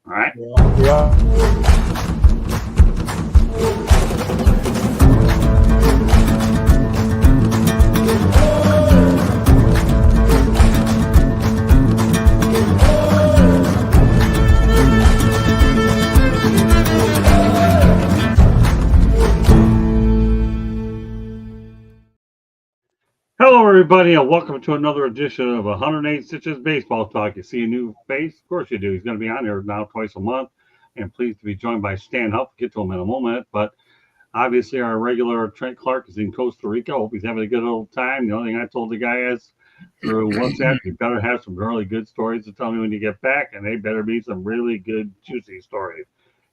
All right. Yeah. Hello, everybody, and welcome to another edition of 108 Stitches Baseball Talk. You see a new face? Of course you do. He's going to be on here now twice a month, and pleased to be joined by Stan Huff. We'll get to him in a moment, but obviously our regular Trent Clark is in Costa Rica. Hope he's having a good old time. The only thing I told the guy is through WhatsApp, you better have some really good stories to tell me when you get back, and they better be some really good, juicy stories.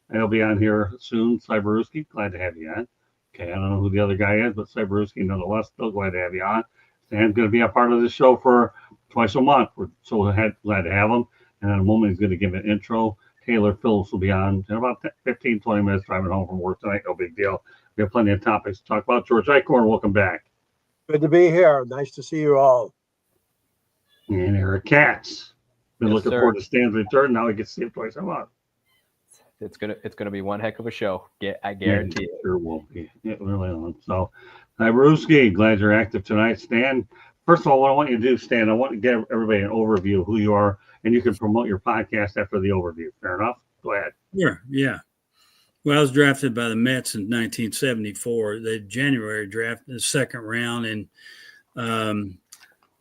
And he'll be on here soon. Cyberowski, glad to have you on. Okay, I don't know who the other guy is, but Cyberowski, nonetheless, still glad to have you on. Stan's going to be a part of the show for twice a month. We're so glad to have him. And in a moment, he's going to give an intro. Taylor Phillips will be on in about 15, 20 minutes driving home from work tonight. No big deal. We have plenty of topics to talk about. George Eichhorn, welcome back. Good to be here. Nice to see you all. And Eric Katz. Been Yes, looking sir. forward to Stan's return. Now he gets to see him twice a month. It's gonna be one heck of a show. I guarantee it. it. Sure will be. It really will. So, Cyberowski, glad you're active tonight. Stan, first of all, what I want you to do, Stan, I want to give everybody an overview of who you are, and you can promote your podcast after the overview. Fair enough? Go ahead. Sure, yeah. Well, I was drafted by the Mets in 1974. The January draft, the second round, and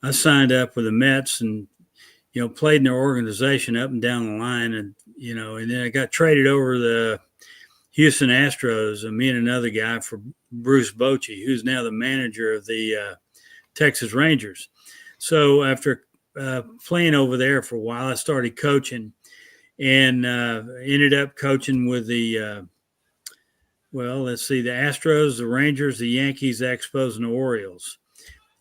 I signed up with the Mets and, played in their organization up and down the line. And, and then I got traded over the Houston Astros, and me and another guy for Bruce Bochy, who's now the manager of the Texas Rangers. So after playing over there for a while, I started coaching and ended up coaching with the, the Astros, the Rangers, the Yankees, the Expos, and the Orioles.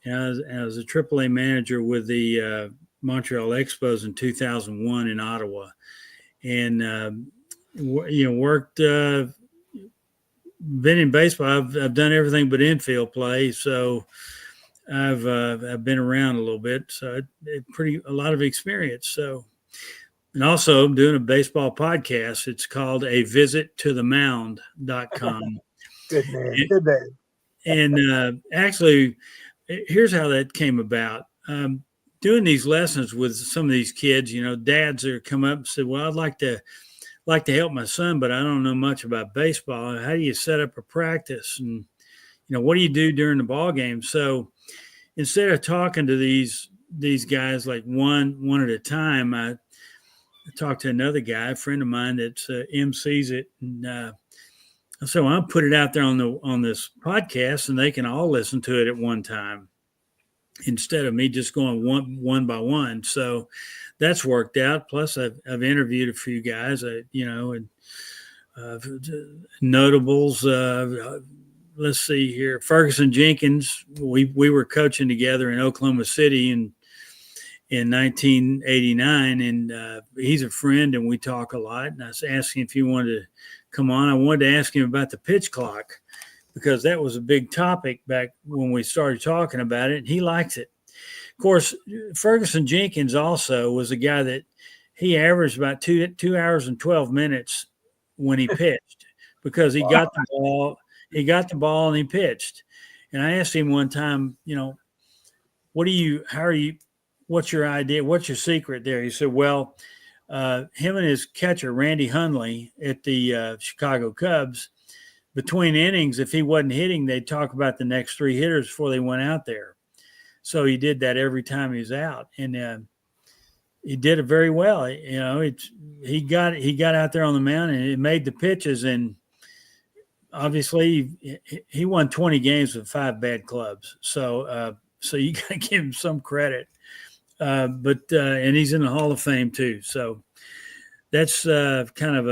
And I was a AAA manager with the Montreal Expos in 2001 in Ottawa, and worked. Been in baseball. I've done everything but infield play, so I've been around a little bit. So a lot of experience. So, and also I'm doing a baseball podcast. It's called A Visit to the Mound.com. Good name. Good name. And actually, here's how that came about. Doing these lessons with some of these kids, dads are come up and said, well, I'd like to help my son, but I don't know much about baseball. How do you set up a practice? And, what do you do during the ball game? So instead of talking to these guys like one at a time, I talked to another guy, a friend of mine that MCs it. And I said, well, I'll put it out there on this podcast and they can all listen to it at one time, instead of me just going one by one. So that's worked out. Plus I've interviewed a few guys, and notables. Let's see here. Ferguson Jenkins, we were coaching together in Oklahoma City in 1989, and he's a friend and we talk a lot. And I was asking if he wanted to come on. I wanted to ask him about the pitch clock, because that was a big topic back when we started talking about it, and he likes it. Of course, Ferguson Jenkins also was a guy that he averaged about 2 hours and 12 minutes when he pitched, because he got the ball and he pitched. And I asked him one time, what's your idea? What's your secret there? He said, well, him and his catcher, Randy Hundley at the Chicago Cubs, between innings, if he wasn't hitting, they'd talk about the next three hitters before they went out there. So he did that every time he was out, and he did it very well. He got out there on the mound and he made the pitches, and obviously he won 20 games with 5 bad clubs. So you got to give him some credit. And he's in the Hall of Fame too. So that's kind of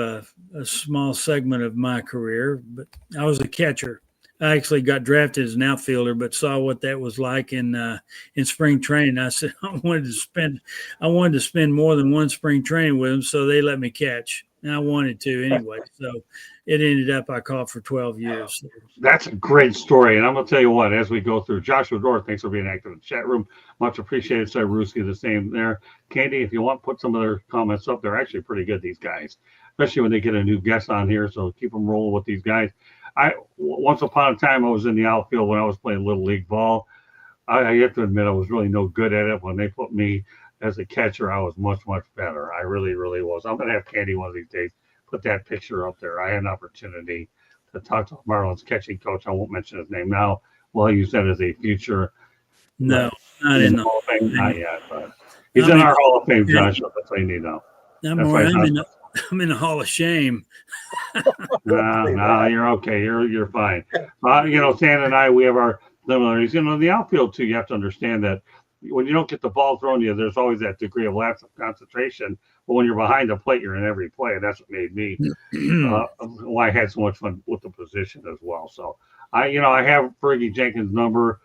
a small segment of my career, but I was a catcher. I actually got drafted as an outfielder, but saw what that was like in spring training. I said I wanted to spend more than one spring training with them, so they let me catch. and I wanted to anyway. So it ended up I caught for 12 years. That's a great story. And I'm going to tell you what, as we go through, Joshua Dorr, thanks for being active in the chat room. Much appreciated. Said Ruski, the same there. Candy, if you want, put some of their comments up. They're actually pretty good, these guys, especially when they get a new guest on here. So keep them rolling with these guys. Once upon a time, I was in the outfield when I was playing Little League ball. I have to admit, I was really no good at it. When they put me as a catcher, I was much, much better. I really, really was. I'm going to have Candy one of these days put that picture up there. I had an opportunity to talk to Marlins catching coach. I won't mention his name now. Well, use that as a future. No, not in the Hall of Fame. Not yet, but he's in our Hall of Fame, Joshua. That's what you need to know. I'm in the Hall of Shame. No, you're okay. You're fine. Stan and I, we have our similarities. In the outfield too, you have to understand that when you don't get the ball thrown to you, there's always that degree of lapse of concentration. But when you're behind the plate, you're in every play. And that's what made me why I had so much fun with the position as well. So I have Fergie Jenkins' number.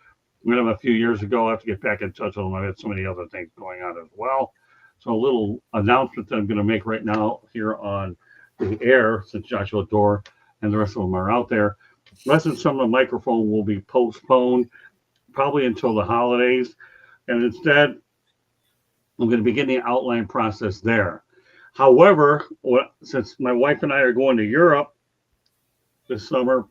Met him a few years ago. I have to get back in touch with him. I've had so many other things going on as well. So a little announcement that I'm going to make right now here on the air, since Joshua Dorr and the rest of them are out there. Lessons from the microphone will be postponed probably until the holidays. And instead, I'm going to begin the outline process there. However, since my wife and I are going to Europe this summer,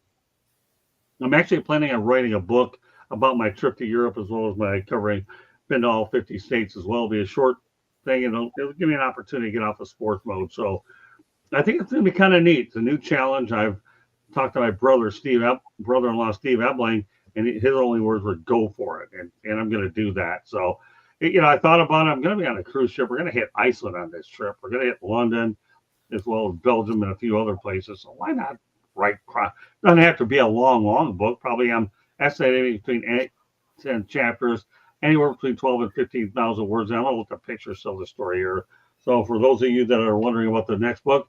I'm actually planning on writing a book about my trip to Europe, as well as my covering, been to all 50 states as well. It'll be a short thing, and it'll give me an opportunity to get off of sports mode. So I think it's going to be kind of neat. It's a new challenge. I've talked to my brother-in-law, Steve Ebling, and his only words were go for it. And I'm going to do that. So, I thought about it. I'm going to be on a cruise ship. We're going to hit Iceland on this trip. We're going to hit London as well as Belgium and a few other places. So why not write? Doesn't have to be a long book. Probably I'm estimating between 8 10 chapters, anywhere between 12 and 15,000 words. And I'm going to look at pictures of the story here. So for those of you that are wondering about the next book,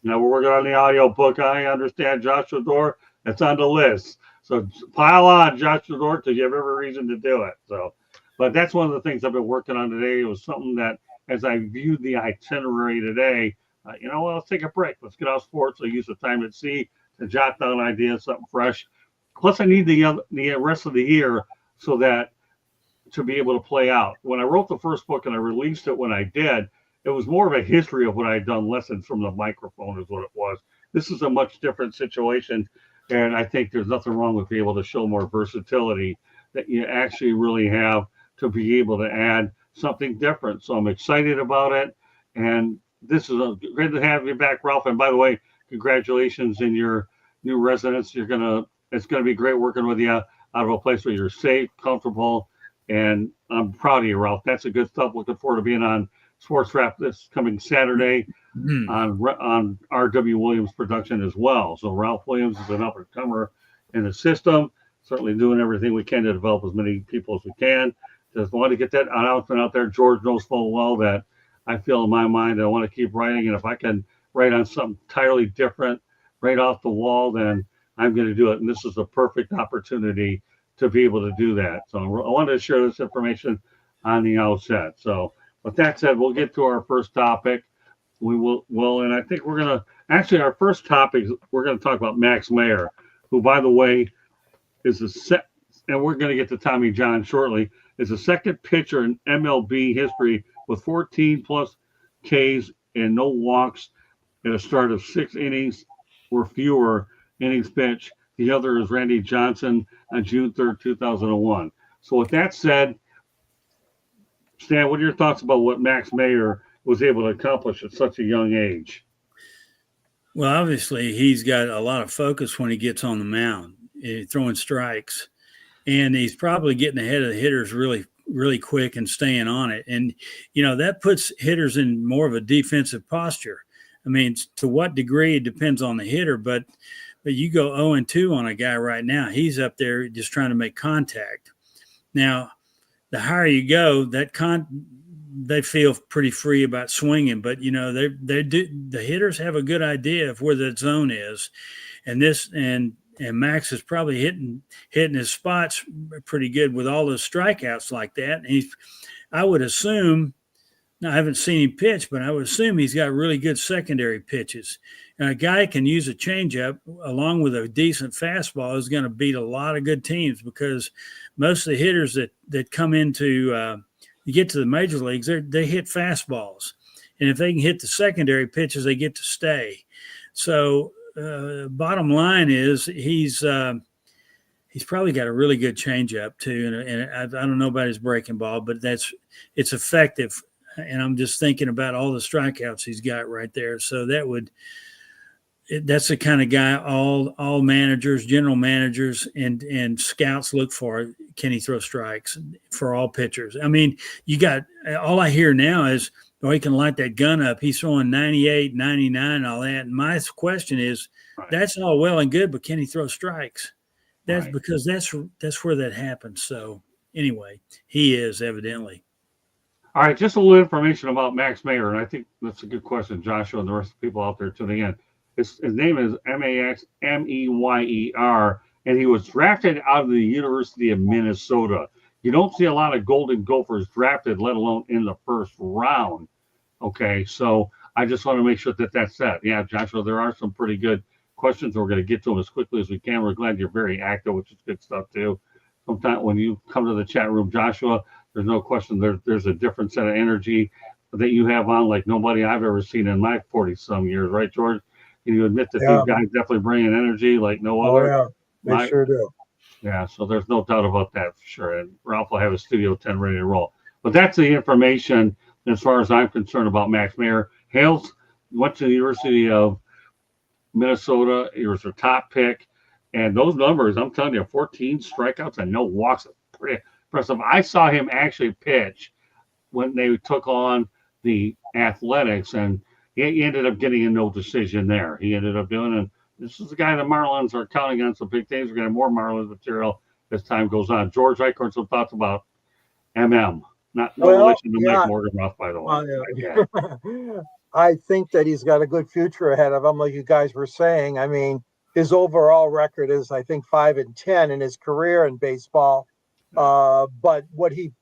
now we're working on the audio book. I understand, Joshua Dorr. It's on the list. So pile on, Joshua Dorr, because you have every reason to do it. So, but that's one of the things I've been working on today. It was something that, as I viewed the itinerary today, let's take a break. Let's get off sports. So use the time at sea to jot down ideas, something fresh. Plus, I need the rest of the year so that to be able to play out. When I wrote the first book and I released it when I did, it was more of a history of what I had done, lessons from the microphone is what it was. This is a much different situation, and I think there's nothing wrong with being able to show more versatility that you actually really have to be able to add something different. So I'm excited about it, and this is great to have you back, Ralph. And by the way, congratulations in your new residence. It's gonna be great working with you out of a place where you're safe, comfortable, and I'm proud of you, Ralph. That's a good stuff. Looking forward to being on Sports Wrap this coming Saturday on R.W. Williams production as well. So Ralph Williams is an up-and-comer in the system, certainly doing everything we can to develop as many people as we can. Just want to get that announcement out there. George knows full well that I feel in my mind I want to keep writing, and if I can write on something entirely different right off the wall, then I'm going to do it. And this is a perfect opportunity to be able to do that. So I wanted to share this information on the outset. So with that said, we'll get to our first topic. We will, and I think we're going to, actually our first topic, we're going to talk about Max Meyer, who, by the way, is and we're going to get to Tommy John shortly, is the second pitcher in MLB history with 14 plus Ks and no walks at a start of 6 innings or fewer innings pitched. The other is Randy Johnson on June 3rd, 2001. So with that said, Stan, what are your thoughts about what Max Meyer was able to accomplish at such a young age? Well, obviously, he's got a lot of focus when he gets on the mound, throwing strikes. And he's probably getting ahead of the hitters really, really quick and staying on it. And, that puts hitters in more of a defensive posture. I mean, to what degree it depends on the hitter, but you go 0-2 on a guy right now. He's up there just trying to make contact. Now, the higher you go, they feel pretty free about swinging, but they do. The hitters have a good idea of where the zone is, and Max is probably hitting his spots pretty good with all those strikeouts like that. And I would assume Now, I haven't seen him pitch, but I would assume he's got really good secondary pitches. And a guy can use a changeup along with a decent fastball is going to beat a lot of good teams, because most of the hitters that come into you get to the major leagues, they hit fastballs. And if they can hit the secondary pitches, they get to stay. So bottom line is he's probably got a really good changeup too. And I don't know about his breaking ball, but it's effective. And I'm just thinking about all the strikeouts he's got right there. So that's the kind of guy all managers, general managers, and scouts look for. Can he throw strikes for all pitchers? I mean, you got all I hear now is, oh, he can light that gun up. He's throwing 98, 99, all that. And my question is, that's all well and good, but can he throw strikes? That's because that's where that happens. So anyway, he is evidently. All right, just a little information about Max Meyer, and I think that's a good question, Joshua, and the rest of the people out there tuning in. His name is Meyer, and he was drafted out of the University of Minnesota. You don't see a lot of Golden Gophers drafted, let alone in the first round. Okay, so I just want to make sure that that's set. Yeah, Joshua, there are some pretty good questions. We're going to get to them as quickly as we can. We're glad you're very active, which is good stuff, too. Sometimes when you come to the chat room, Joshua, there's no question there's a different set of energy that you have on like nobody I've ever seen in my 40-some years, right, George? Can you admit that these guys definitely bring an energy like no other? Oh, yeah, they sure do. Yeah, so there's no doubt about that for sure. And Ralph will have his Studio 10 ready to roll. But that's the information as far as I'm concerned about Max Meyer. Hales went to the University of Minnesota. He was their top pick. And those numbers, I'm telling you, 14 strikeouts and no walks, pretty impressive. I saw him actually pitch when they took on the Athletics, and he ended up getting a no decision there. He ended up doing, and this is the guy the Marlins are counting on some big things. We're going to have more Marlins material as time goes on. George Eichhorn, some thoughts about MM. No relation to Mike Morgenroth, by the way. I think that he's got a good future ahead of him, like you guys were saying. I mean, his overall record is, I think, 5-10 in his career in baseball. But what he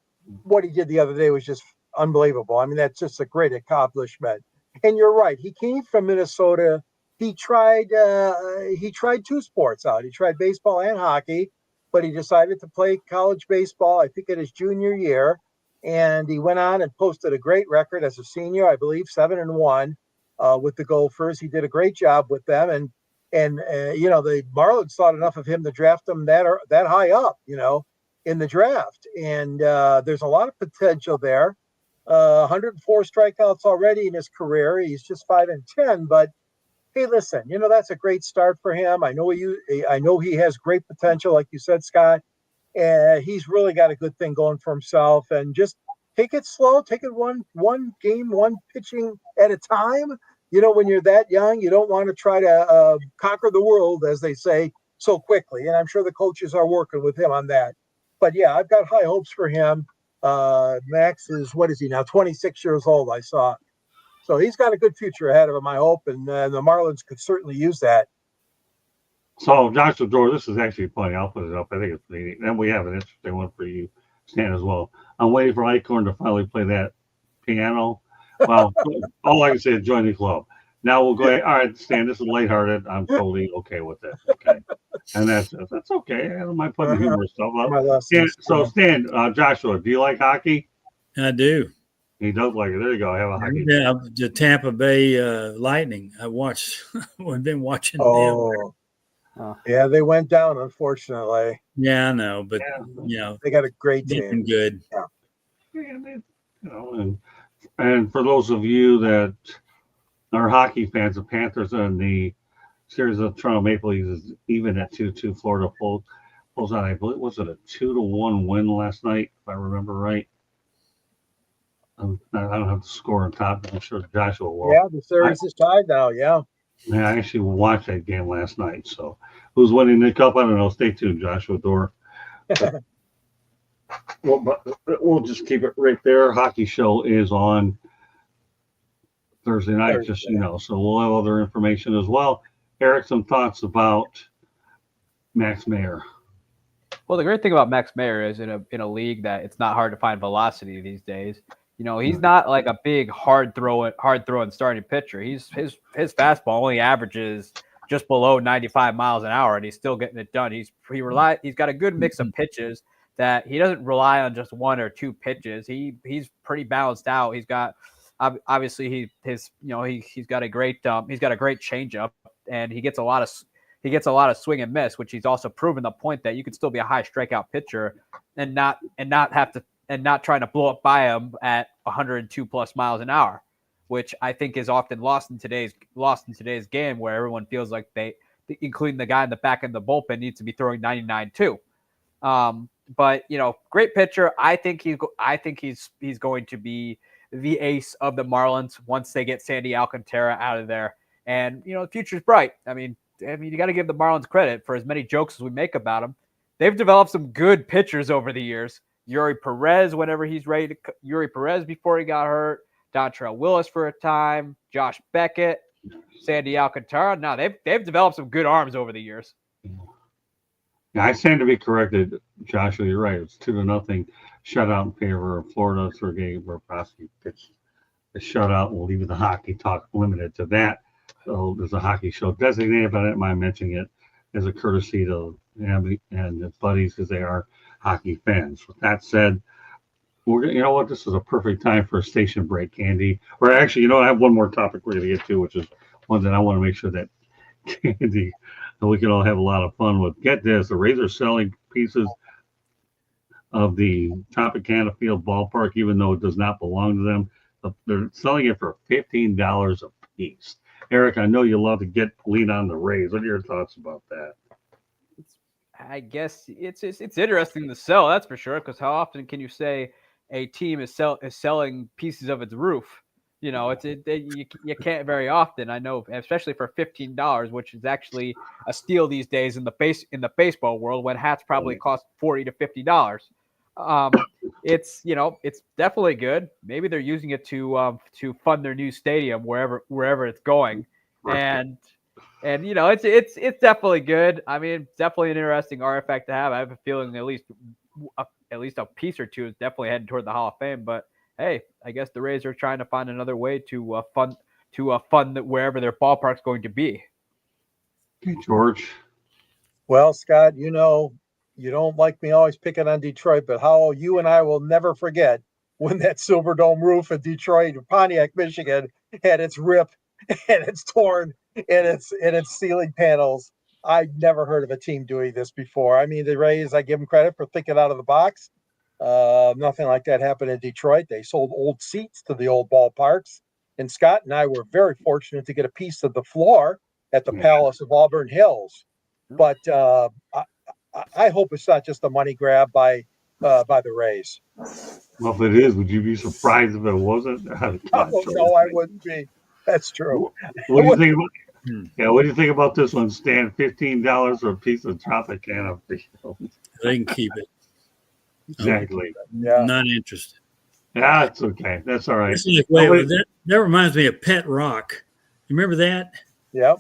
did the other day was just unbelievable. I mean, that's just a great accomplishment. And you're right. He came from Minnesota. He tried 2 sports out. He tried baseball and hockey, but he decided to play college baseball, I think, in his junior year. And he went on and posted a great record as a senior, I believe, 7-1 with the Gophers. He did a great job with them. And the Marlins thought enough of him to draft him that high up, in the draft. And there's a lot of potential there. 104 strikeouts already in his career. He's just 5-10, but hey, listen, that's a great start for him. I know he has great potential, like you said, Scott. He's really got a good thing going for himself, and just take it slow, take it one game, one pitching at a time. When you're that young, you don't want to try to conquer the world, as they say, so quickly. And I'm sure the coaches are working with him on that. But yeah, I've got high hopes for him. Max is, what is he now? 26 years old, I saw. So he's got a good future ahead of him, I hope. And the Marlins could certainly use that. So, Joshua Door, this is actually funny. I'll put it up. I think it's neat. And we have an interesting one for you, Stan, as well. I'm waiting for Eichhorn to finally play that piano. Well, all I can say is join the club. Now we'll go ahead. All right, Stan, this is lighthearted. I'm totally okay with it. Okay. And that's okay. I don't mind putting humorous stuff up. Stan, Joshua, do you like hockey? I do. He does like it. There you go. I have a hockey. Yeah, the Tampa Bay Lightning. I've been watching them. Yeah, they went down, unfortunately. Yeah, I know, but they got a great team. Good. And for those of you that are hockey fans, the Panthers and the series of Toronto Maple Leafs is even at 2-2. Florida pulls out, I believe, was it a 2-1 win last night, if I remember right? I don't have the score on top. I'm sure Joshua will. Yeah, the series is tied now. Yeah. Yeah, I actually watched that game last night. So, who's winning the cup? I don't know. Stay tuned, Joshua Door. We'll just keep it right there. Hockey show is on Thursday night, just so you know. So we'll have other information as well. Eric, some thoughts about Max Meyer. Well, the great thing about Max Meyer is in a league that it's not hard to find velocity these days. He's not like a big hard throwing starting pitcher. His fastball only averages just below 95 miles an hour, and he's still getting it done. He's got a good mix of pitches that he doesn't rely on just one or two pitches. He's pretty balanced out. He's got obviously he's got a great changeup, and he gets a lot of swing and miss, which he's also proven the point that you can still be a high strikeout pitcher and not trying to blow up by him at 102 plus miles an hour, which I think is often lost in today's game, where everyone feels like including the guy in the back end of the bullpen, needs to be throwing 99 too. But great pitcher. I think he's going to be the ace of the Marlins once they get Sandy Alcantara out of there. And the future's bright. I mean, you got to give the Marlins credit for as many jokes as we make about them. They've developed some good pitchers over the years. Yuri Perez, whenever he's ready Yuri Perez before he got hurt, Dontrell Willis for a time, Josh Beckett, Sandy Alcantara. No, they've developed some good arms over the years. Yeah, I stand to be corrected, Joshua. You're right. It's 2-0 shutout in favor of Florida. Sergei Bobrovsky pitched a shutout. We'll leave the hockey talk limited to that. So there's a hockey show designated, but I didn't mind mentioning it as a courtesy to Abby and his buddies, because they are hockey fans. With that said, this is a perfect time for a station break, Candy. Or actually, I have one more topic we're going to get to, which is one that I want to make sure that Candy, and we can all have a lot of fun with. Get this: the Rays are selling pieces of the Tropicana Field ballpark, even though it does not belong to them. They're selling it for $15 a piece. Eric, I know you love to lean on the Rays. What are your thoughts about that? I guess it's interesting to sell, that's for sure, because how often can you say a team is selling pieces of its roof? You can't very often. I know, especially for $15, which is actually a steal these days in the baseball world, when hats probably cost $40 to $50. It's definitely good. Maybe they're using it to fund their new stadium wherever it's going, and it's definitely good. I mean, definitely an interesting artifact to have. I have a feeling at least a piece or two is definitely heading toward the Hall of Fame. But hey, I guess the Rays are trying to find another way to fund wherever their ballpark's going to be. Okay, George. Well, Scott, you don't like me always picking on Detroit, but how you and I will never forget when that Silverdome roof in Detroit, Pontiac, Michigan, had its rip and it's torn and its ceiling panels. I'd never heard of a team doing this before. I mean, the Rays, I give them credit for thinking out of the box. Nothing like that happened in Detroit. They sold old seats to the old ballparks. And Scott and I were very fortunate to get a piece of the floor at the Palace of Auburn Hills. But I hope it's not just a money grab by the Rays. Well, if it is, would you be surprised if it wasn't? No, I wouldn't be. That's true. What do you think about? Yeah, what do you think about this one, Stan? $15 for a piece of Tropicana Field. They can keep it. Exactly. Yeah. Not interested. Yeah, it's okay. That's all right. That reminds me of Pet Rock. You remember that? Yep.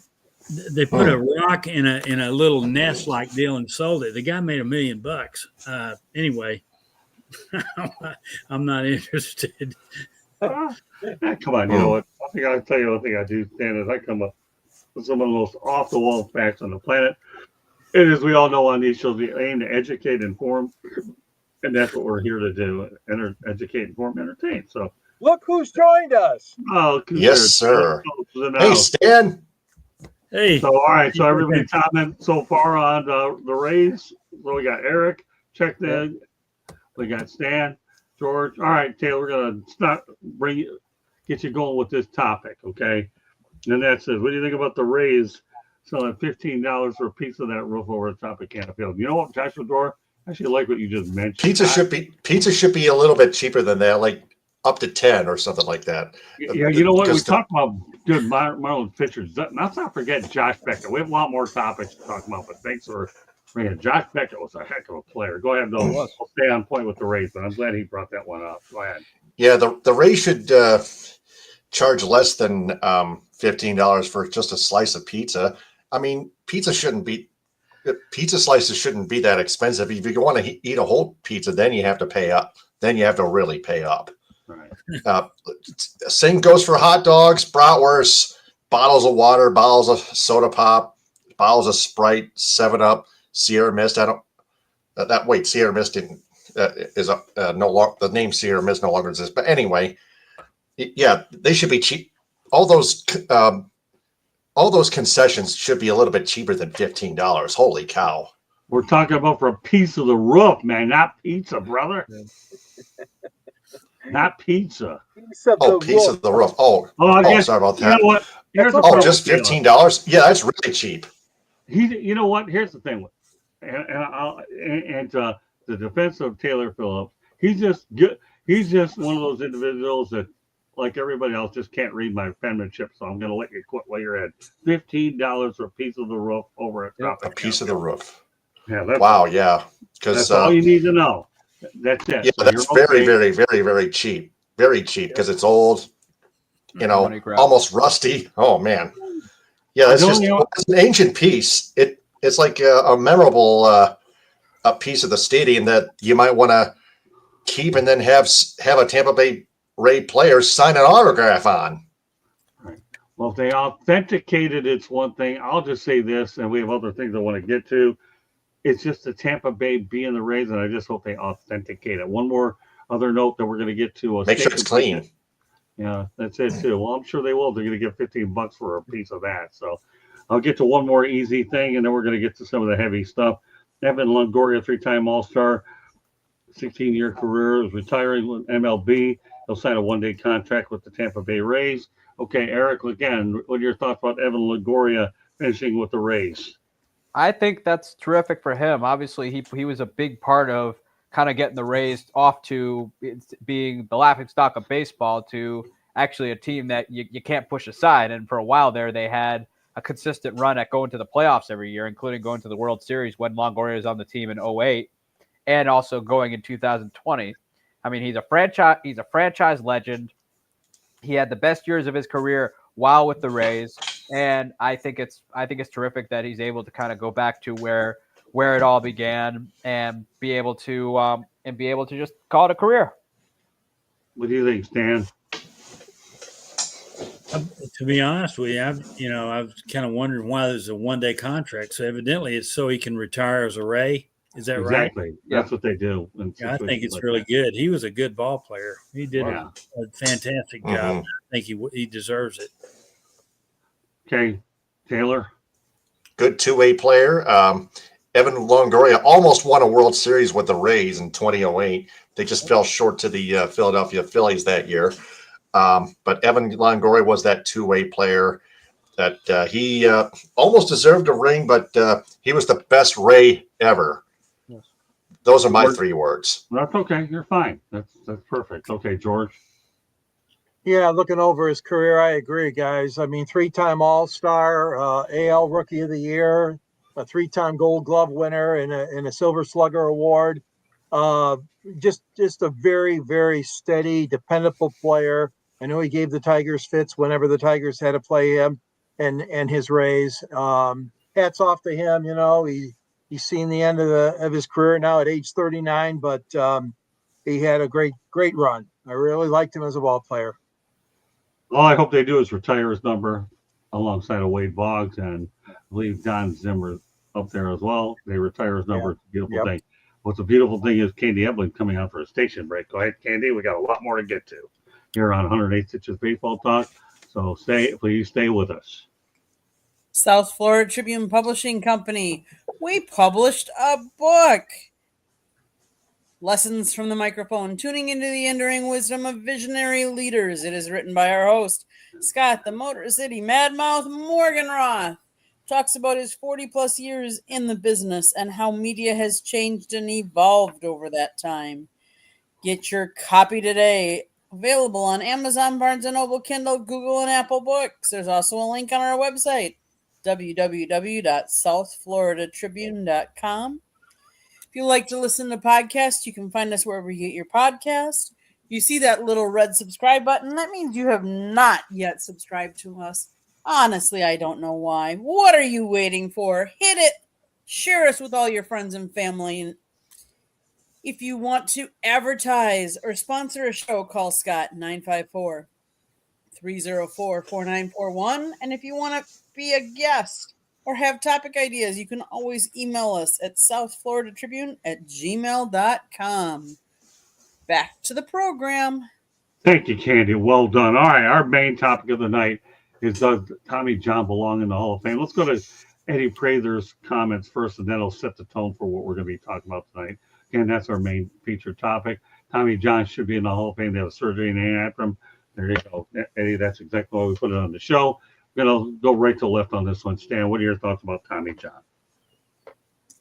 They put a rock in a little nest like deal and sold it. The guy made $1 million. Anyway, I'm not interested. Come on, you know what? I think I'll tell you one thing I do, Stan, is I come up with some of the most off-the-wall facts on the planet. And as we all know on these shows, we aim to educate, inform, and that's what we're here to do: educate, inform, entertain. So, look who's joined us. Oh, yes, sir. Hey, Stan. Hey. So, all right. So, everybody comment so far on the Rays. So, we got Eric checked in. We got Stan, George. All right, Taylor, we're going to get you going with this topic, okay? And that's it. What do you think about the Rays selling $15 for a piece of that roof over the Tropicana Field? You know what, Joshua Dore? I actually like what you just mentioned. Pizza should be a little bit cheaper than that, like up to 10 or something like that. Yeah, you know what? We talked about good Marlins pitchers. Let's not forget Josh Beckett. We have a lot more topics to talk about, but thanks for bringing it. Josh Beckett was a heck of a player. Go ahead, though. We'll stay on point with the Rays, but I'm glad he brought that one up. Go ahead. Yeah, the Rays should charge less than $15 for just a slice of pizza. I mean, pizza slices shouldn't be that expensive. If you want to eat a whole pizza, then you have to pay up. Then you have to really pay up. Right. Same goes for hot dogs, bratwurst, bottles of water, bottles of soda pop, bottles of Sprite, 7-Up, Sierra Mist. I don't Sierra Mist didn't is no longer, the name Sierra Mist no longer exists. But anyway, yeah, they should be cheap. All those concessions should be a little bit cheaper than $15. Holy cow! We're talking about for a piece of the roof, man, not pizza, brother. Not pizza. Piece of the roof. Oh, I guess, sorry about that. You know what? Here's just $15? Yeah, that's really cheap. You know what? Here's the thing, and the defense of Taylor Phillips, he's just good. He's just one of those individuals that, like everybody else, just can't read my penmanship. So I'm going to let you quit while you're at $15 for a piece of the roof over at Tropic. A piece of the roof. Yeah. That's wow. Yeah. Because that's all you need to know. That's it. Yeah, so that's very, very, very, very cheap. Very cheap because it's old. You know, almost rusty. Oh man. Yeah, it's just it's an ancient piece. It's like a memorable a piece of the stadium that you might want to keep and then have a Tampa Bay Ray player sign an autograph on. Right. Well, if they authenticated it's one thing. I'll just say this, and we have other things I want to get to. It's just the Tampa Bay being the Rays, and I just hope they authenticate it. One more other note that we're going to get to. Make sure it's clean. Yeah, that's it too. Well, I'm sure they will. They're going to get $15 for a piece of that. So I'll get to one more easy thing, and then we're going to get to some of the heavy stuff. Evan Longoria, 3-time All-Star, 16-year career, is retiring with MLB. He'll sign a one-day contract with the Tampa Bay Rays. Okay, Eric, again, what are your thoughts about Evan Longoria finishing with the Rays? I think that's terrific for him. Obviously, he was a big part of kind of getting the Rays off to being the laughingstock of baseball to actually a team that you can't push aside. And for a while there, they had a consistent run at going to the playoffs every year, including going to the World Series when Longoria was on the team in 2008 and also going in 2020. I mean, he's a franchise legend. He had the best years of his career while with the Rays. And I think it's terrific that he's able to kind of go back to where it all began and be able to just call it a career. What do you think, Stan? To be honest with you, I've kind of wondered why there's a one-day contract. So evidently, it's so he can retire as a Ray. Is that right? Exactly. That's what they do. Yeah, I think it's really good. He was a good ball player. He did a fantastic job. I think he deserves it. Okay, Taylor. Good two-way player. Evan Longoria almost won a World Series with the Rays in 2008. They just fell short to the Philadelphia Phillies that year. But Evan Longoria was that two-way player that he almost deserved a ring, but he was the best Ray ever. Yes. Those are my 3 words. That's okay. You're fine. That's perfect. Okay, George. Yeah, looking over his career, I agree, guys. I mean, 3-time All-Star, AL Rookie of the Year, a 3-time Gold Glove winner, and a Silver Slugger award. Just a very, very steady, dependable player. I know he gave the Tigers fits whenever the Tigers had to play him and his Rays. Hats off to him. You know, he's seen the end of his career now at age 39, but he had a great run. I really liked him as a ball player. All I hope they do is retire his number alongside of Wade Boggs and leave Don Zimmer up there as well. They retire his number. It's a beautiful thing. What's a beautiful thing is Candy Evelyn coming out for a station break. Go ahead, Candy. We got a lot more to get to here on 108 Stitches Baseball Talk. So please stay with us. South Florida Tribune Publishing Company. We published a book. Lessons from the Microphone, tuning into the enduring wisdom of visionary leaders. It is written by our host, Scott, the Motor City Madmouth Morganroth. Talks about his 40-plus years in the business and how media has changed and evolved over that time. Get your copy today. Available on Amazon, Barnes & Noble, Kindle, Google, and Apple Books. There's also a link on our website, www.southfloridatribune.com. If you like to listen to podcasts, you can find us wherever you get your podcasts. You see that little red subscribe button? That means you have not yet subscribed to us. Honestly, I don't know why. What are you waiting for? Hit it. Share us with all your friends and family. If you want to advertise or sponsor a show, call Scott 954-304-4941. And if you want to be a guest or have topic ideas, you can always email us at southfloridatribune@gmail.com. Back to the program. Thank you, Candy. Well done. All right, our main topic of the night is, does Tommy John belong in the Hall of Fame? Let's go to Eddie Prather's comments first, and then it'll set the tone for what we're going to be talking about tonight. Again, that's our main featured topic. Tommy John should be in the Hall of Fame. They have a surgery named after him. There you go, Eddie. That's exactly why we put it on the show. We're going to go right to left on this one. Stan, what are your thoughts about Tommy John?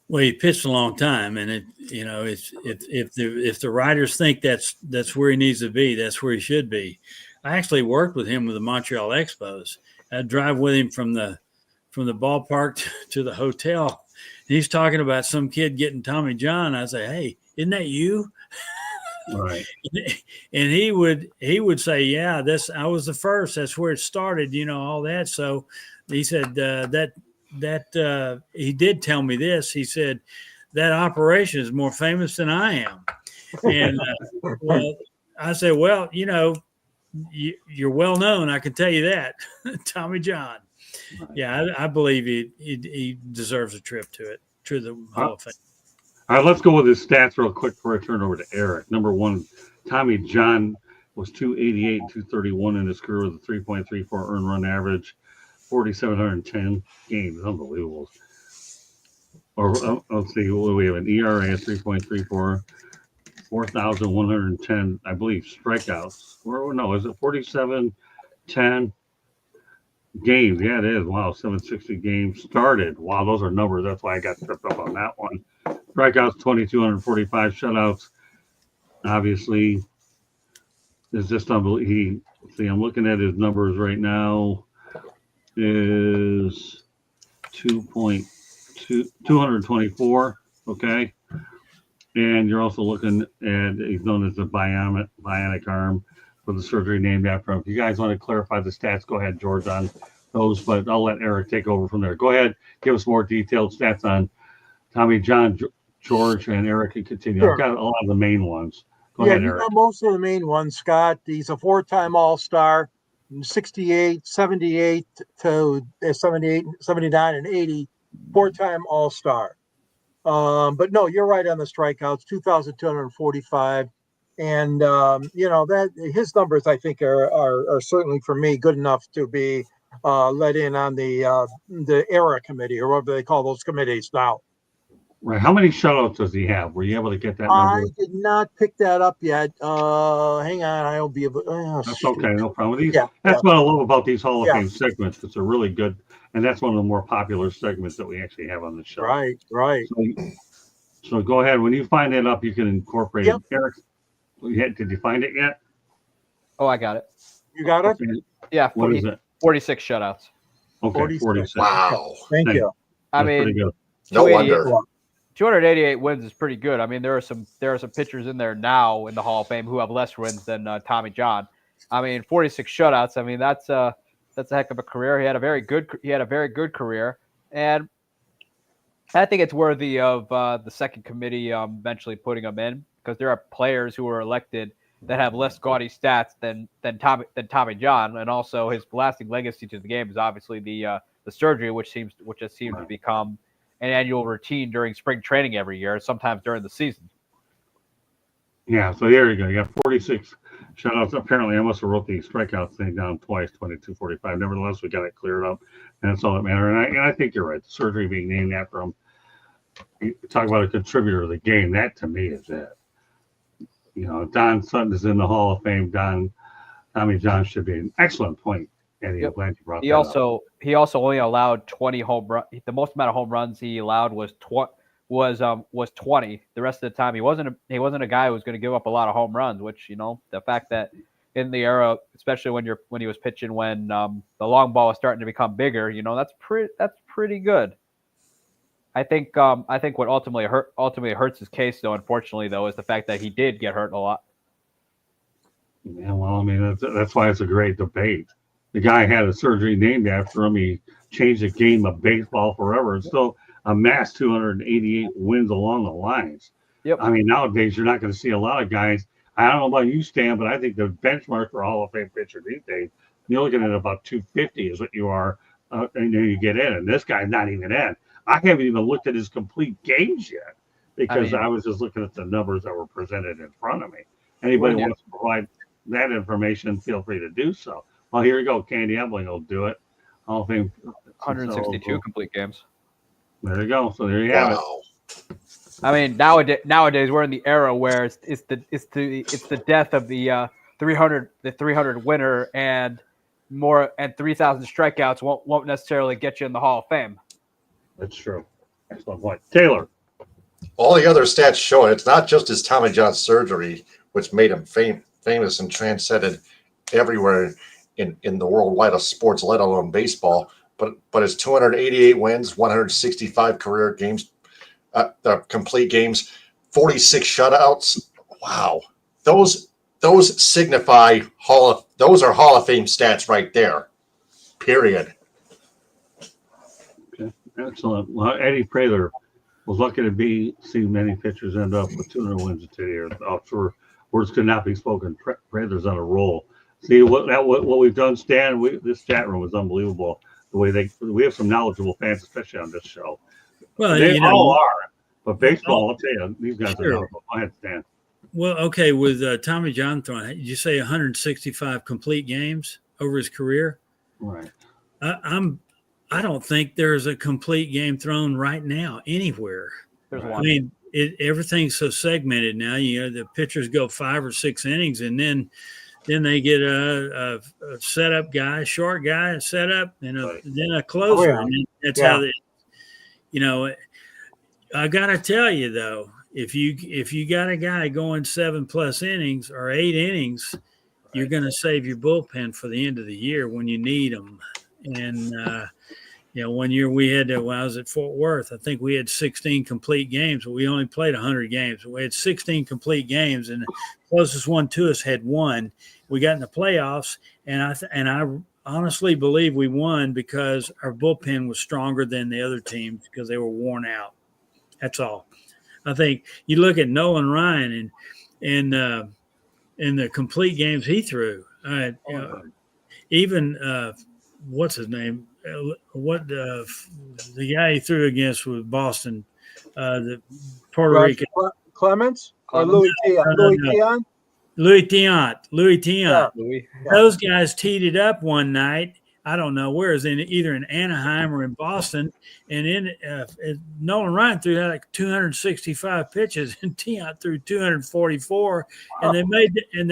Well, he pitched a long time, and if the writers think that's where he needs to be, that's where he should be. I actually worked with him with the Montreal Expos. I'd drive with him from the ballpark to the hotel. And he's talking about some kid getting Tommy John. I say, "Hey, isn't that you?" Right. And he would say, "Yeah, I was the first. That's where it started. All that." So he said that he did tell me this. He said that operation is more famous than I am. And well, I said, "Well, you're well known. I can tell you that." Tommy John. Right. Yeah, I believe he deserves a trip to the Hall of Fame. All right, let's go with his stats real quick before I turn over to Eric. Number one, Tommy John was 288, 231 in his career with a 3.34 earned run average, 4,710 games. Unbelievable. Or let's see, what do we have? An ERA of 3.34, 4,110, I believe, strikeouts. Or no, is it 4710 games? Yeah, it is. Wow, 760 games started. Wow, those are numbers. That's why I got tripped up on that one. Strikeouts 2,245, shutouts. Obviously, is just unbelievable. I'm looking at his numbers right now. Is 224. Okay, and you're also looking at, he's known as the bionic arm for the surgery named after him. If you guys want to clarify the stats, go ahead, George, on those. But I'll let Eric take over from there. Go ahead, give us more detailed stats on Tommy John, George, and Eric can continue. Sure. I've got a lot of the main ones. Go ahead, Eric. Most of the main ones, Scott. He's a 4-time All-Star, 68, 78 to 78, 79, and 80, 4-time All-Star. But no, you're right on the strikeouts, 2,245. And, that his numbers, I think, are certainly, for me, good enough to be let in on the ERA committee, or whatever they call those committees now. Right. How many shutouts does he have? Were you able to get that number? I did not pick that up yet. Hang on, I'll be able. That's okay, no problem. That's what I love about these Hall of Fame segments. It's a really good, and that's one of the more popular segments that we actually have on the show. Right. So go ahead. When you find that up, you can incorporate it. Eric, did you find it yet? Oh, I got it. You got it? Okay. Yeah. What is it? 46 shutouts. Okay, 46. Wow. Thank you. I mean, pretty good. No wonder. 288 wins is pretty good. I mean, there are some pitchers in there now in the Hall of Fame who have less wins than Tommy John. I mean, 46 shutouts. I mean, that's a heck of a career. He had a very good career, and I think it's worthy of the second committee eventually putting him in, because there are players who are elected that have less gaudy stats than Tommy John, and also his lasting legacy to the game is obviously the surgery, which has seemed to become an annual routine during spring training every year, sometimes during the season. Yeah, so there you go. You got 46 shutouts. Apparently, I must have wrote the strikeouts thing down twice, 22-45. Nevertheless, we got it cleared up, and that's all that matters. And I think you're right. The surgery being named after him. You talk about a contributor to the game. That, to me, is it. Don Sutton is in the Hall of Fame. Tommy John should be an excellent point. Eddie, Yep. I'm glad you brought He that also up. he also only allowed 20 home run. The most amount of home runs he allowed was 20. The rest of the time, he wasn't a guy who was going to give up a lot of home runs. Which, the fact that in the era, especially when he was pitching when the long ball was starting to become bigger, that's pretty good. I think what ultimately hurts his case, though, unfortunately, though, is the fact that he did get hurt a lot. Yeah, well, I mean, that's why it's a great debate. The guy had a surgery named after him. He changed the game of baseball forever and still amassed 288 wins along the lines. Yep. I mean, nowadays you're not going to see a lot of guys. I don't know about you, Stan, but I think the benchmark for a Hall of Fame pitcher these days, you're looking at about 250 is what you are, and then you get in. And this guy's not even in. I haven't even looked at his complete games yet because I was just looking at the numbers that were presented in front of me. Anybody wants to provide that information, feel free to do so. Well, here we go. Candy Ebling will do it. Hall of Fame. 162 complete games. There you go. So there you have it. I mean, nowadays we're in the era where it's the death of the 300 winner and 3,000 strikeouts won't necessarily get you in the Hall of Fame. That's true. Excellent point, Taylor. All the other stats show it. It's not just his Tommy John surgery, which made him famous and transcended everywhere in the worldwide of sports, let alone baseball. But his 288 wins, 165 career games, complete games, 46 shutouts. Wow, those signify those are Hall of Fame stats right there. Period. Okay, excellent. Well, Eddie Prather was lucky to see many pitchers end up with 200 wins in 2 years. I'm sure words could not be spoken. Prather's on a roll. See what we've done, Stan. This chat room is unbelievable. The way we have some knowledgeable fans, especially on this show. Well, they all are, but baseball, I'll tell you, these guys are knowledgeable. Go ahead, Stan. Well, okay, with Tommy John throwing, did you say 165 complete games over his career? Right. I don't think there's a complete game thrown right now anywhere. There's one. I mean, everything's so segmented now. The pitchers go 5 or 6 innings, and then they get a setup guy, short guy, a setup, and then a closer. And that's how they, I got to tell you though, if you got a guy going 7+ innings or 8 innings, you're going to save your bullpen for the end of the year when you need them. And 1 year when I was at Fort Worth, I think we had 16 complete games, but we only played 100 games. We had 16 complete games, and the closest one to us had 1. We got in the playoffs, and I honestly believe we won because our bullpen was stronger than the other teams because they were worn out. That's all. I think you look at Nolan Ryan and the complete games he threw. Even what's his name? The guy he threw against with Boston, the Puerto Rican Clemens or Louis Tiant? Louis Tiant. Yeah. Those guys teed it up one night. I don't know where, is either in Anaheim or in Boston, and Nolan Ryan threw like 265 pitches, and Tiant threw 244, and they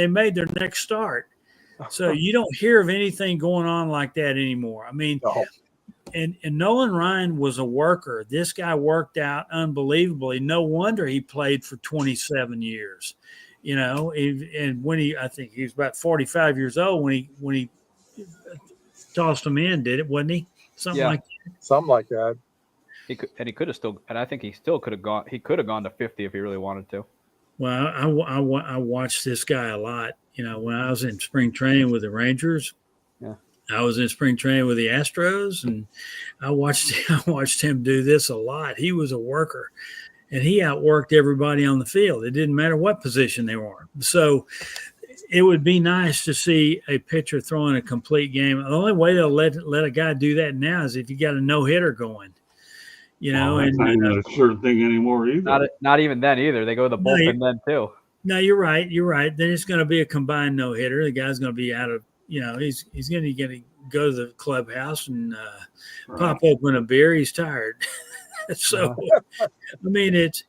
made their next start. So you don't hear of anything going on like that anymore. I mean, and Nolan Ryan was a worker. This guy worked out unbelievably. No wonder he played for 27 years. And I think he was about 45 years old when he tossed him in, wasn't he? Something like that. He could have still, and I think he still could have gone. He could have gone to 50 if he really wanted to. Well, I watched this guy a lot. When I was in spring training with the Rangers, I was in spring training with the Astros, and I watched him do this a lot. He was a worker, and he outworked everybody on the field. It didn't matter what position they were. So it would be nice to see a pitcher throwing a complete game. The only way they'll let a guy do that now is if you got a no-hitter going. That's not even a sure thing anymore either. Not even then either. They go to the bullpen then too. No, you're right. Then it's going to be a combined no-hitter. The guy's going to be out of, he's going to go to the clubhouse and pop open a beer. He's tired. So, I mean, it's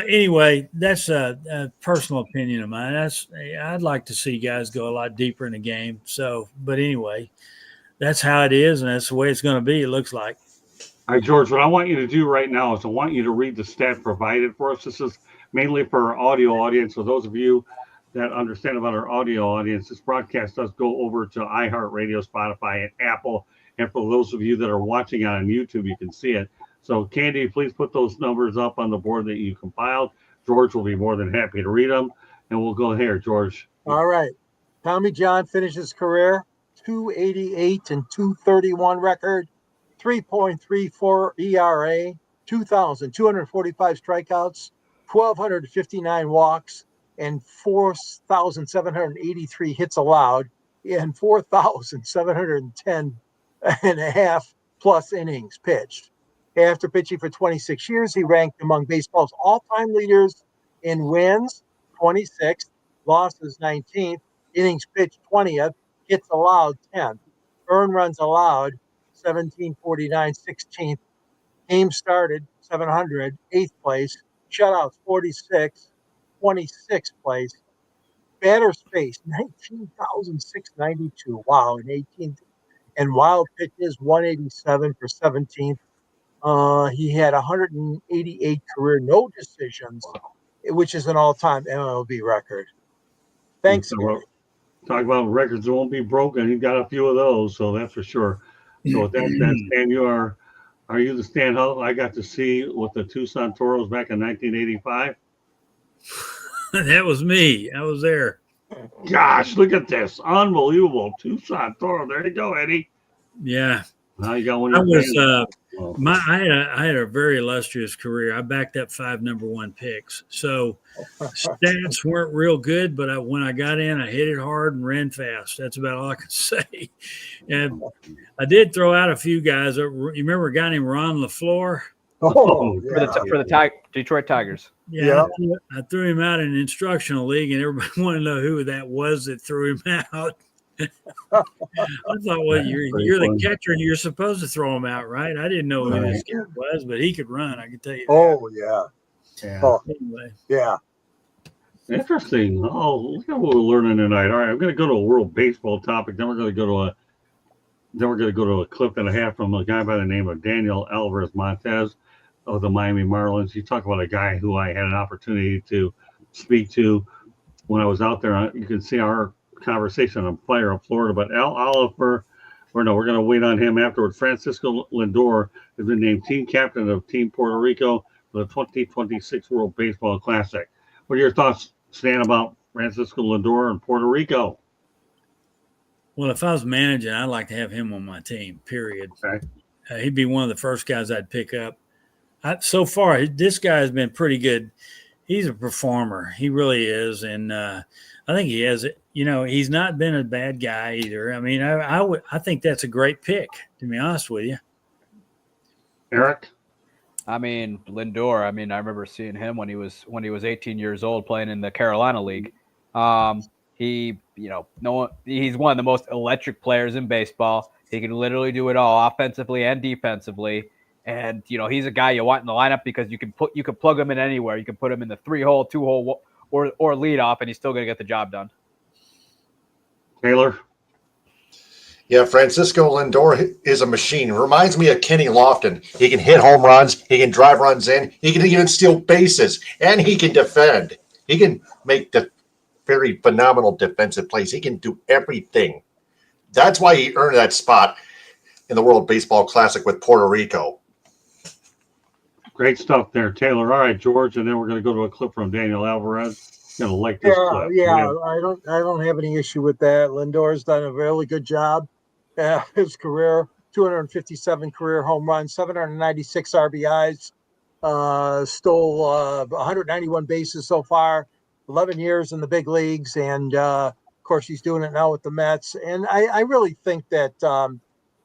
anyway. That's a personal opinion of mine. I'd like to see guys go a lot deeper in the game. So, but anyway, that's how it is, and that's the way it's going to be. It looks like. All right, George, what I want you to do right now is I want you to read the stat provided for us. This is mainly for our audio audience. So those of you that understand about our audio audience, this broadcast does go over to iHeartRadio, Spotify, and Apple. And for those of you that are watching on YouTube, you can see it. So, Candy, please put those numbers up on the board that you compiled. George will be more than happy to read them. And we'll go here, George. All right. Tommy John finished his career, 288 and 231 record, 3.34 ERA, 2,245 strikeouts, 1,259 walks, and 4,783 hits allowed, and 4,710 and a half plus innings pitched. After pitching for 26 years, he ranked among baseball's all-time leaders in wins, 26th, losses, 19th, innings pitched, 20th, hits allowed, 10th, earned runs allowed, 1749, 16th, games started, 700, 8th place, shutouts, 46, 26th place, batters faced, 19,692, wow, in 18th, and wild pitches, 187 for 17th. He had 188 career no decisions, which is an all-time MLB record. Thanks, Gary. Talk about records that won't be broken. He got a few of those, so that's for sure. So with that said, Stan, are you the Stan Huff I got to see with the Tucson Toros back in 1985? That was me. I was there. Gosh, look at this. Unbelievable. Tucson Toro. There you go, Eddie. Yeah. Now you got one I of your was fans. I had a very illustrious career. I backed up 5 number 1 picks. So stats weren't real good, but when I got in, I hit it hard and ran fast. That's about all I can say. And I did throw out a few guys. You remember a guy named Ron LaFleur? Oh, For the Detroit Tigers. Yeah. I threw him out in an instructional league, and everybody wanted to know who that was that threw him out. I thought, well, you're the catcher. You're supposed to throw him out, right? I didn't know who this guy was, but he could run. I can tell you. Oh, yeah. Yeah. Anyway. Yeah. Interesting. Oh, look at what we're learning tonight. All right, I'm going to go to a world baseball topic. Then we're going to go to a clip and a half from a guy by the name of Daniel Alvarez Montez of the Miami Marlins. You talk about a guy who I had an opportunity to speak to when I was out there. You can see our conversation on Fire of Florida, but we're going to wait on him afterward. Francisco Lindor has been named team captain of Team Puerto Rico for the 2026 World Baseball Classic. What are your thoughts, Stan, about Francisco Lindor and Puerto Rico? Well, if I was managing, I'd like to have him on my team, period. Okay. He'd be one of the first guys I'd pick up. So far, this guy has been pretty good. He's a performer. He really is. And I think he has it. He's not been a bad guy either. I mean, I think that's a great pick, to be honest with you. Eric? I mean, Lindor. I remember seeing him when he was 18 years old playing in the Carolina League. He's one of the most electric players in baseball. He can literally do it all, offensively and defensively. And he's a guy you want in the lineup because you can plug him in anywhere. You can put him in the 3-hole, 2-hole, or lead off, and he's still going to get the job done. Taylor? Yeah, Francisco Lindor is a machine. Reminds me of Kenny Lofton. He can hit home runs. He can drive runs in. He can even steal bases, and he can defend. He can make the very phenomenal defensive plays. He can do everything. That's why he earned that spot in the World Baseball Classic with Puerto Rico. Great stuff there, Taylor. All right, George, and then we're going to go to a clip from Daniel Alvarez. Going to like this clip. Yeah, I don't have any issue with that. Lindor's done a really good job. His career, 257 career home runs, 796 RBIs, stole 191 bases so far, 11 years in the big leagues, and of course he's doing it now with the Mets. And I really think that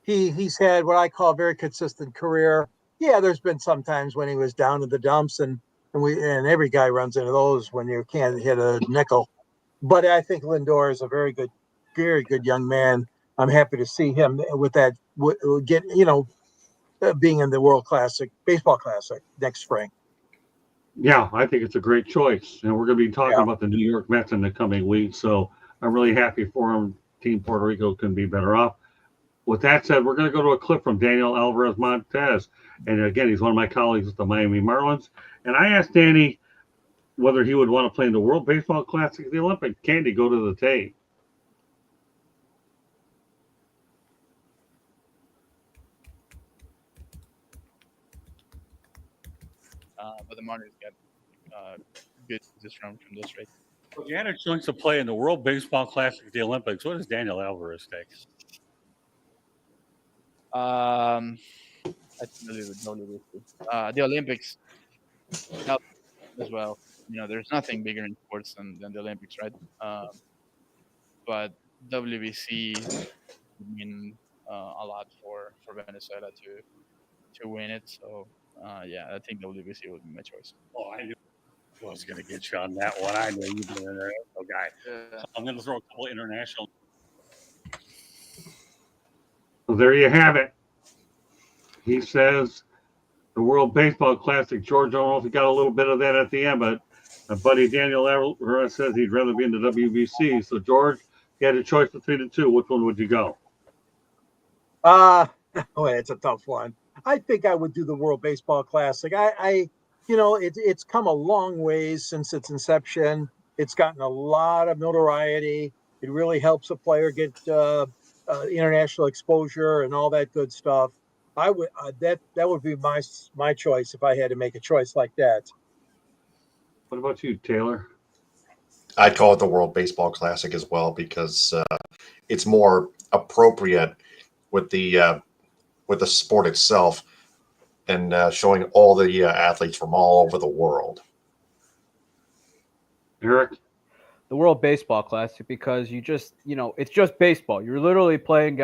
he's had what I call a very consistent career. Yeah, there's been some times when he was down to the dumps, and every guy runs into those when you can't hit a nickel. But I think Lindor is a very good young man. I'm happy to see him with that. Being in the World Classic, Baseball Classic next spring. Yeah, I think it's a great choice. And we're going to be talking about the New York Mets in the coming weeks. So I'm really happy for him. Team Puerto Rico couldn't be better off. With that said, we're going to go to a clip from Daniel Alvarez Montez. And again, he's one of my colleagues with the Miami Marlins. And I asked Danny whether he would want to play in the World Baseball Classic at the Olympics. Can he go to the tape? But the Marlins got good this round from those races. If you had a chance to play in the World Baseball Classic at the Olympics, what does Daniel Alvarez take? I really don't know. The Olympics. Now, as well. There's nothing bigger in sports than the Olympics, right? But WBC would mean a lot for Venezuela to win it. So yeah, I think WBC would be my choice. Oh, I knew I was going to get you on that one. I knew you'd be an international guy. Yeah. So I'm going to throw a couple international. So there you have it. He says the World Baseball Classic. George, I don't know if he got a little bit of that at the end, but my buddy Daniel Alvarez says he'd rather be in the WBC. So, George, you had a choice between the two. Which one would you go? It's a tough one. I think I would do the World Baseball Classic. It's come a long ways since its inception. It's gotten a lot of notoriety. It really helps a player get international exposure and all that good stuff. I would that would be my choice if I had to make a choice like that. What about you, Taylor? I'd call it the World Baseball Classic as well because it's more appropriate with the sport itself and showing all the athletes from all over the world. Eric? The World Baseball Classic, because it's just baseball. You're literally playing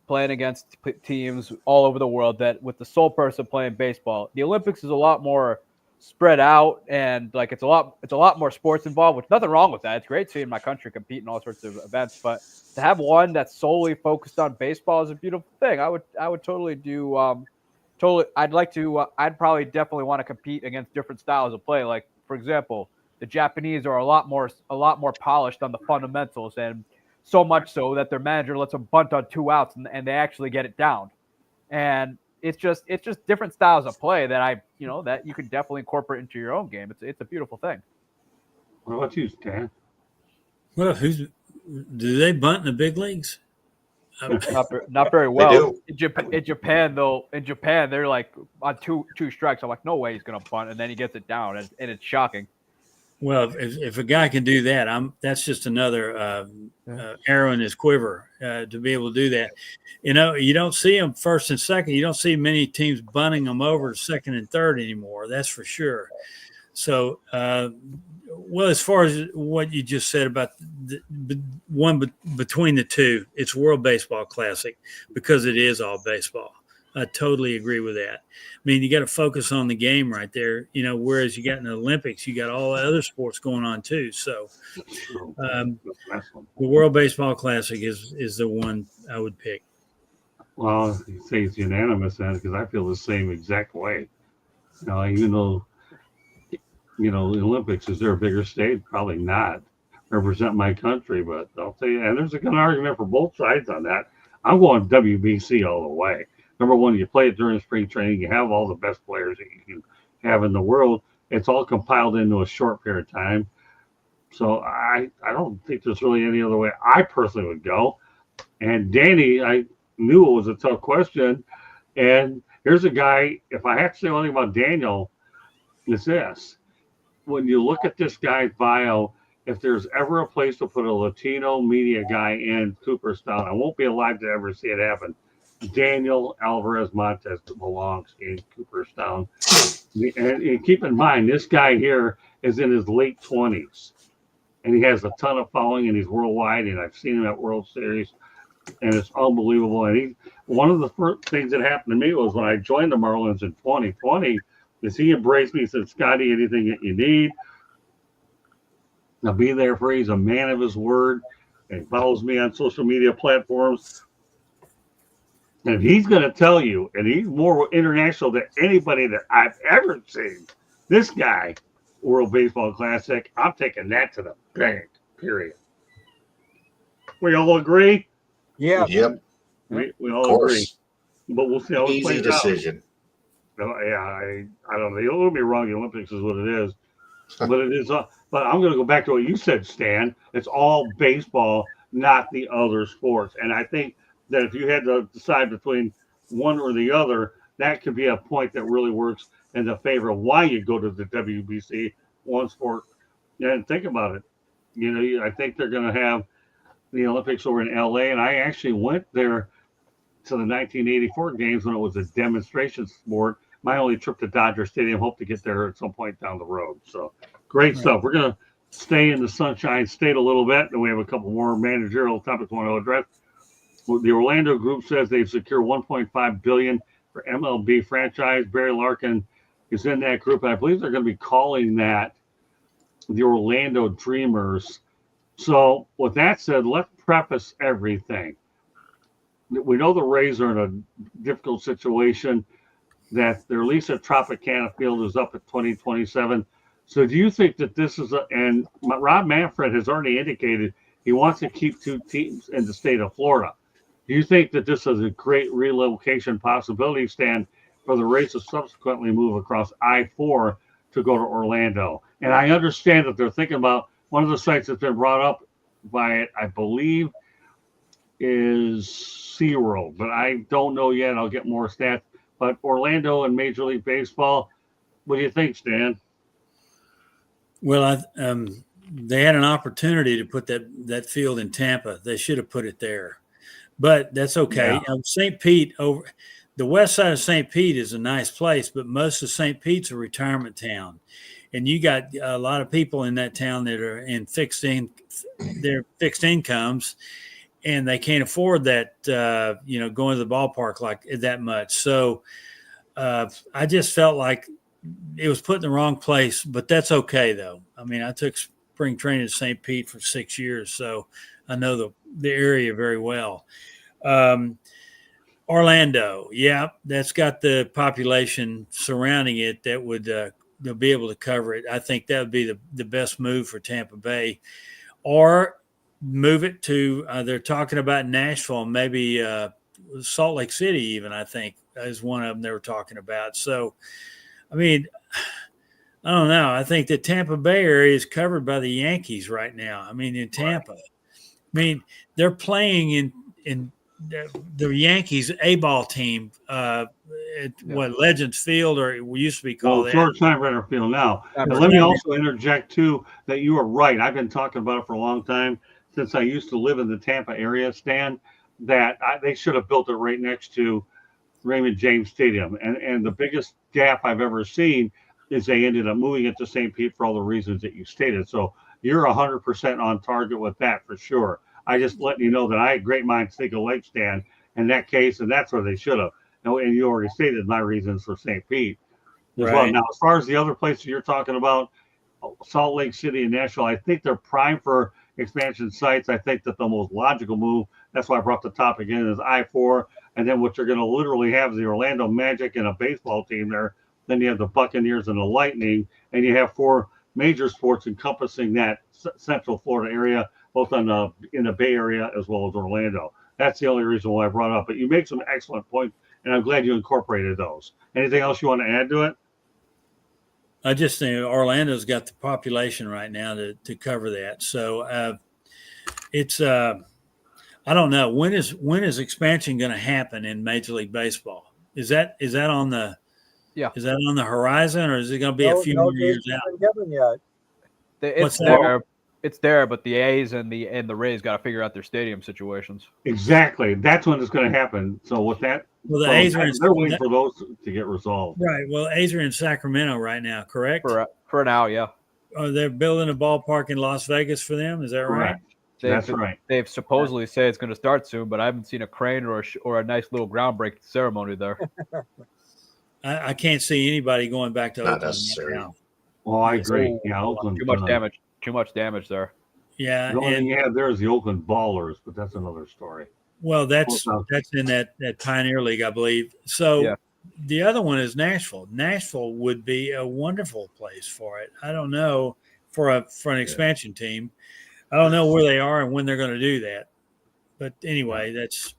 against teams all over the world that with the sole person playing baseball. The Olympics is a lot more spread out and like it's a lot more sports involved, which nothing wrong with that. It's great seeing my country compete in all sorts of events, but to have one that's solely focused on baseball is a beautiful thing. I would totally do I'd probably definitely want to compete against different styles of play. Like, for example, the Japanese are a lot more polished on the fundamentals, and so much so that their manager lets them bunt on 2 outs and they actually get it down. And it's just different styles of play that that you can definitely incorporate into your own game. It's a beautiful thing. What about you, Stan? Well, do they bunt in the big leagues? Not very well. do. In Japan, they're like on two strikes. I'm like, no way he's gonna bunt, and then he gets it down, and it's shocking. Well, if a guy can do that, that's just another arrow in his quiver to be able to do that. You don't see them first and second. You don't see many teams bunting them over second and third anymore. That's for sure. So, as far as what you just said about between the two, it's World Baseball Classic because it is all baseball. I totally agree with that. I mean, you got to focus on the game right there, whereas you got in the Olympics, you got all the other sports going on too. So the World Baseball Classic is the one I would pick. Well, you say it's unanimous then because I feel the same exact way. Even though, the Olympics, is there a bigger stage? Probably not. Represent my country, but I'll tell you, and there's a good argument for both sides on that. I'm going WBC all the way. Number one, you play it during spring training. You have all the best players that you can have in the world. It's all compiled into a short period of time. So I don't think there's really any other way I personally would go. And Danny, I knew it was a tough question. And here's a guy, if I have to say one thing about Daniel, it's this. When you look at this guy's bio, if there's ever a place to put a Latino media guy in Cooperstown, I won't be alive to ever see it happen. Daniel Alvarez Montes belongs in Cooperstown. And keep in mind, this guy here is in his late 20s. And he has a ton of following, and he's worldwide. And I've seen him at World Series, and it's unbelievable. And one of the first things that happened to me was when I joined the Marlins in 2020, is he embraced me. He said, Scotty, anything that you need, I'll be there for you. He's a man of his word. And he follows me on social media platforms. And he's going to tell you, and he's more international than anybody that I've ever seen. This guy, World Baseball Classic, I'm taking that to the bank, period. We all agree? Yeah. Yep. We all agree. But we'll see how it Easy plays decision. out. I don't know. Don't get me wrong, the Olympics is what it is. But it is. But I'm going to go back to what you said, Stan. It's all baseball, not the other sports. And I think that if you had to decide between one or the other, that could be a point that really works in the favor of why you go to the WBC, one sport. And think about it. I think they're going to have the Olympics over in LA. And I actually went there to the 1984 games when it was a demonstration sport. my only trip to Dodger Stadium. Hope to get there at some point down the road. So great stuff. We're going to stay in the Sunshine State a little bit, and we have a couple more managerial topics we want to address. The Orlando group says they've secured $1.5 billion for MLB franchise. Barry Larkin is in that group, and I believe they're going to be calling that the Orlando Dreamers. So with that said, let's preface everything. We know the Rays are in a difficult situation, that their lease at Tropicana Field is up at 2027. So do you think that this is and Rob Manfred has already indicated he wants to keep two teams in the state of Florida. Do you think that this is a great relocation possibility, Stan, for the Rays to subsequently move across I-4 to go to Orlando? And I understand that they're thinking about one of the sites that's been brought up by it, I believe, is SeaWorld, but I don't know yet. I'll get more stats. But Orlando and Major League Baseball, what do you think, Stan? Well, they had an opportunity to put that field in Tampa. They should have put it there, but that's okay. Yeah. St. Pete, over the west side of St. Pete, is a nice place, but most of St. Pete's a retirement town, and you got a lot of people in that town that are in fixed incomes, and they can't afford that, going to the ballpark like that much. So I just felt like it was put in the wrong place, but that's okay though. I mean, I took spring training to St. Pete for 6 years, so I know the area very well. Orlando, yeah, that's got the population surrounding it that would they'll be able to cover it. I think that would be the best move for Tampa Bay, or move it to they're talking about Nashville, maybe Salt Lake City even, I think, is one of them they were talking about. So I mean, I don't know. I think the Tampa Bay area is covered by the Yankees right now. I mean, in Tampa, I mean, they're playing in the Yankees A-ball team at Legends Field, or we used to be called George Steinbrenner Field now. And let me also interject too that you are right. I've been talking about it for a long time, since I used to live in the Tampa area, Stan, that they should have built it right next to Raymond James Stadium. And the biggest gap I've ever seen is they ended up moving it to St. Pete for all the reasons that you stated. So you're 100% on target with that for sure. I just letting you know that I had great minds think alike, Stan, in that case, and that's where they should have. And you already stated my reasons for St. Pete as well. Now, as far as the other places you're talking about, Salt Lake City and Nashville, I think they're prime for expansion sites. I think that the most logical move, that's why I brought the topic in, is I-4. And then what you're going to literally have is the Orlando Magic and a baseball team there. Then you have the Buccaneers and the Lightning, and you have 4 major sports encompassing that central Florida area, both in the Bay Area as well as Orlando. That's the only reason why I brought it up. But you make some excellent points, and I'm glad you incorporated those. Anything else you want to add to it? I just think Orlando's got the population right now to cover that. So it's I don't know, when is expansion going to happen in Major League Baseball? Is that on the Is that on the horizon, or is it going to be a few more years out? Given yet. It's there. It's there, but the A's and the Rays got to figure out their stadium situations. Exactly. That's when it's going to happen. So with that, well, the A's they're waiting for those to get resolved. Right. Well, A's are in Sacramento right now, correct? For now, yeah. Oh, they're building a ballpark in Las Vegas for them. Is that right? That's right. They've supposedly say it's going to start soon, but I haven't seen a crane or a nice little groundbreaking ceremony there. I can't see anybody going back to Not Oakland necessary. now. Well, I agree. Yeah, Oakland. Too much damage there. Yeah, the only thing you have there is the Oakland Ballers, but that's another story. Well, that's in that Pioneer League, I believe. So the other one is Nashville. Nashville would be a wonderful place for it. I don't know for an expansion team. I don't know where they are and when they're going to do that. But anyway, that's.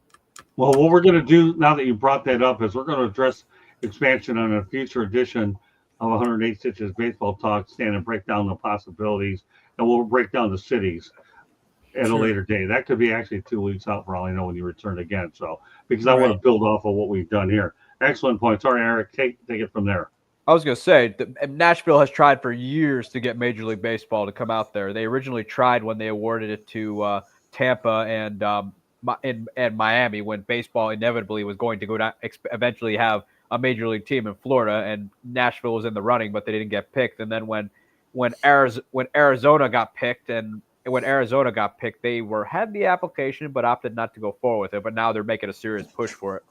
Well, what we're going to do now that you brought that up is we're going to address expansion on a future edition of 108 Stitches Baseball Talk, Stand and break down the possibilities, and we'll break down the cities at a later day. That could be actually 2 weeks out for all I know when you return again. So, because I want to build off of what we've done here. Excellent point. Sorry, Eric. Take it from there. I was going to say, Nashville has tried for years to get Major League Baseball to come out there. They originally tried when they awarded it to Tampa and Miami, when baseball inevitably was going to go down, eventually have a major league team in Florida, and Nashville was in the running, but they didn't get picked. And then when Arizona got picked, they had the application but opted not to go forward with it. But now they're making a serious push for it.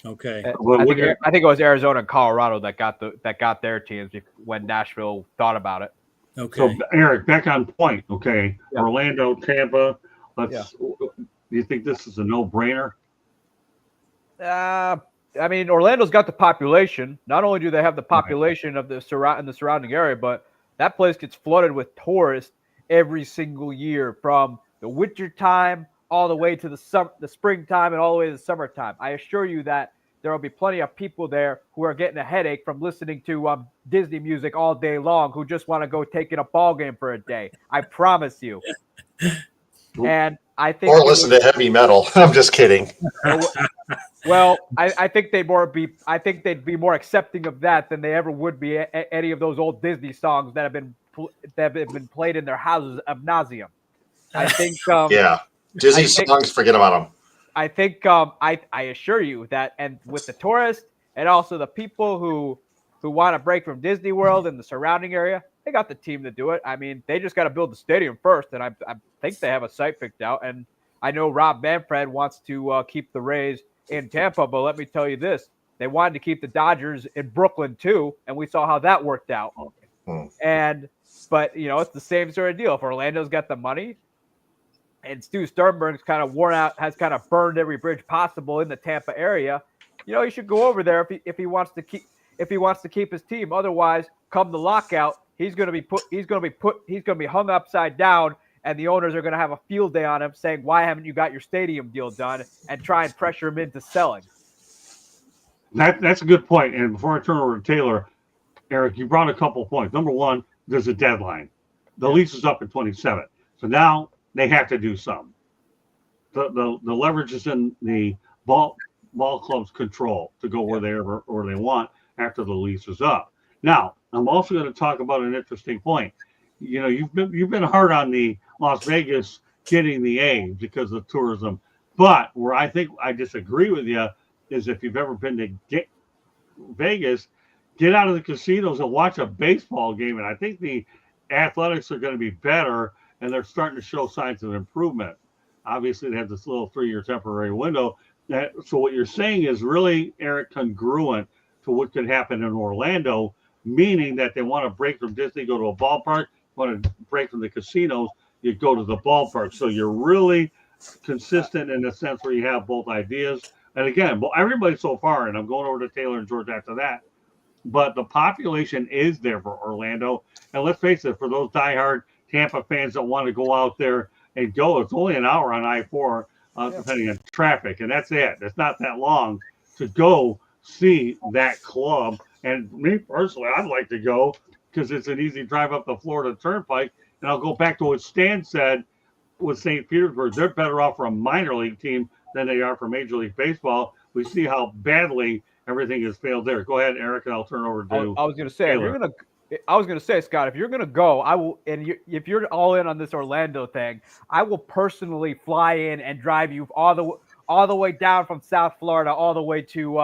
Okay. I think it was Arizona and Colorado that got their teams when Nashville thought about it. Okay. So Eric, back on point. Okay, Yeah. Orlando, Tampa. Yeah. Do you think this is a no-brainer? I mean, Orlando's got the population. Not only do they have the population of the surrounding area, but that place gets flooded with tourists every single year, from the winter time all the way to the springtime, and all the way to the summertime. I assure you that there will be plenty of people there who are getting a headache from listening to Disney music all day long, who just want to go take in a ball game for a day. I promise you. And I think, or listen to heavy metal. I'm just kidding. Well, I think they'd be more accepting of that than they ever would be any of those old Disney songs that have been played in their houses ad nauseum. I think. Yeah, Disney songs. Forget about them. I think. I assure you that, and with the tourists and also the people who want to break from Disney World and the surrounding area, they got the team to do it. I mean, they just got to build the stadium first, and I think they have a site picked out. And I know Rob Manfred wants to keep the Rays in Tampa, but let me tell you this: they wanted to keep the Dodgers in Brooklyn too, and we saw how that worked out. But it's the same sort of deal. If Orlando's got the money, and Stu Sternberg's kind of worn out, has kind of burned every bridge possible in the Tampa area, he should go over there if he wants to keep his team. Otherwise, come the lockout, he's going to be hung upside down, and the owners are going to have a field day on him, saying, "Why haven't you got your stadium deal done?" and try and pressure him into selling. That's a good point. And before I turn over to Taylor, Eric, you brought a couple points. Number one, there's a deadline. The lease is up in 27, so now they have to do something. The leverage is in the ball club's control to go where they want after the lease is up. Now, I'm also going to talk about an interesting point. You've been hard on the Las Vegas getting the A's because of tourism, but where I think I disagree with you is if you've ever been to Vegas, get out of the casinos and watch a baseball game, and I think the Athletics are going to be better, and they're starting to show signs of improvement. Obviously, they have this little 3-year temporary window. So what you're saying is really, Eric, congruent to what could happen in Orlando, meaning that they want to break from Disney, go to a ballpark, want to break from the casinos, you go to the ballpark. So you're really consistent in the sense where you have both ideas. And again, everybody so far, and I'm going over to Taylor and George after that, but the population is there for Orlando. And let's face it, for those diehard Tampa fans that want to go out there and go, it's only an hour on I-4, depending on traffic, and that's it. It's not that long to go see that club. And me personally, I'd like to go because it's an easy drive up the Florida Turnpike. And I'll go back to what Stan said with St. Petersburg. They're better off for a minor league team than they are for Major League Baseball. We see how badly everything has failed there. Go ahead, Eric, and I'll turn over to I was going to say, Scott, if you're going to go, I will, and if you're all in on this Orlando thing, I will personally fly in and drive you all the way down from South Florida all the way to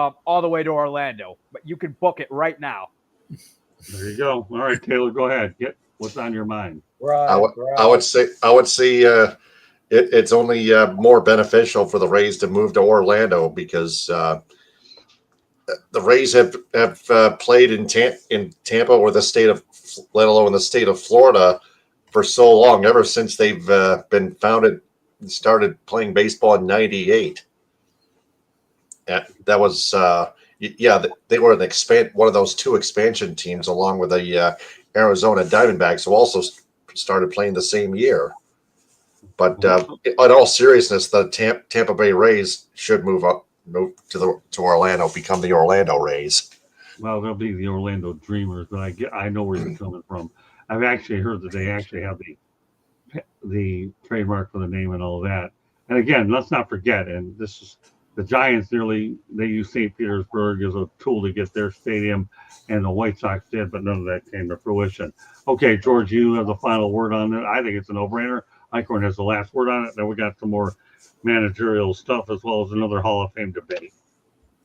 Orlando. But you can book it right now. There you go. All right, Taylor, go ahead. Get what's on your mind. I would say it's only more beneficial for the Rays to move to Orlando because the Rays have played in Tampa or the state of, let alone the state of Florida, for so long, ever since they've been founded and started playing baseball in '98. That was they were one of those two expansion teams along with the Arizona Diamondbacks, who also started playing the same year. But in all seriousness, the Tampa Bay Rays should move to Orlando, become the Orlando Rays. Well, they'll be the Orlando Dreamers, but I know where you're coming from. I've actually heard that they actually have the trademark for the name and all of that. And again, let's not forget, and this is the Giants they use St. Petersburg as a tool to get their stadium, and the White Sox did, but none of that came to fruition. Okay, George, you have the final word on it. I think it's a no-brainer. Eichhorn has the last word on it. Then we got some more managerial stuff as well as another Hall of Fame debate.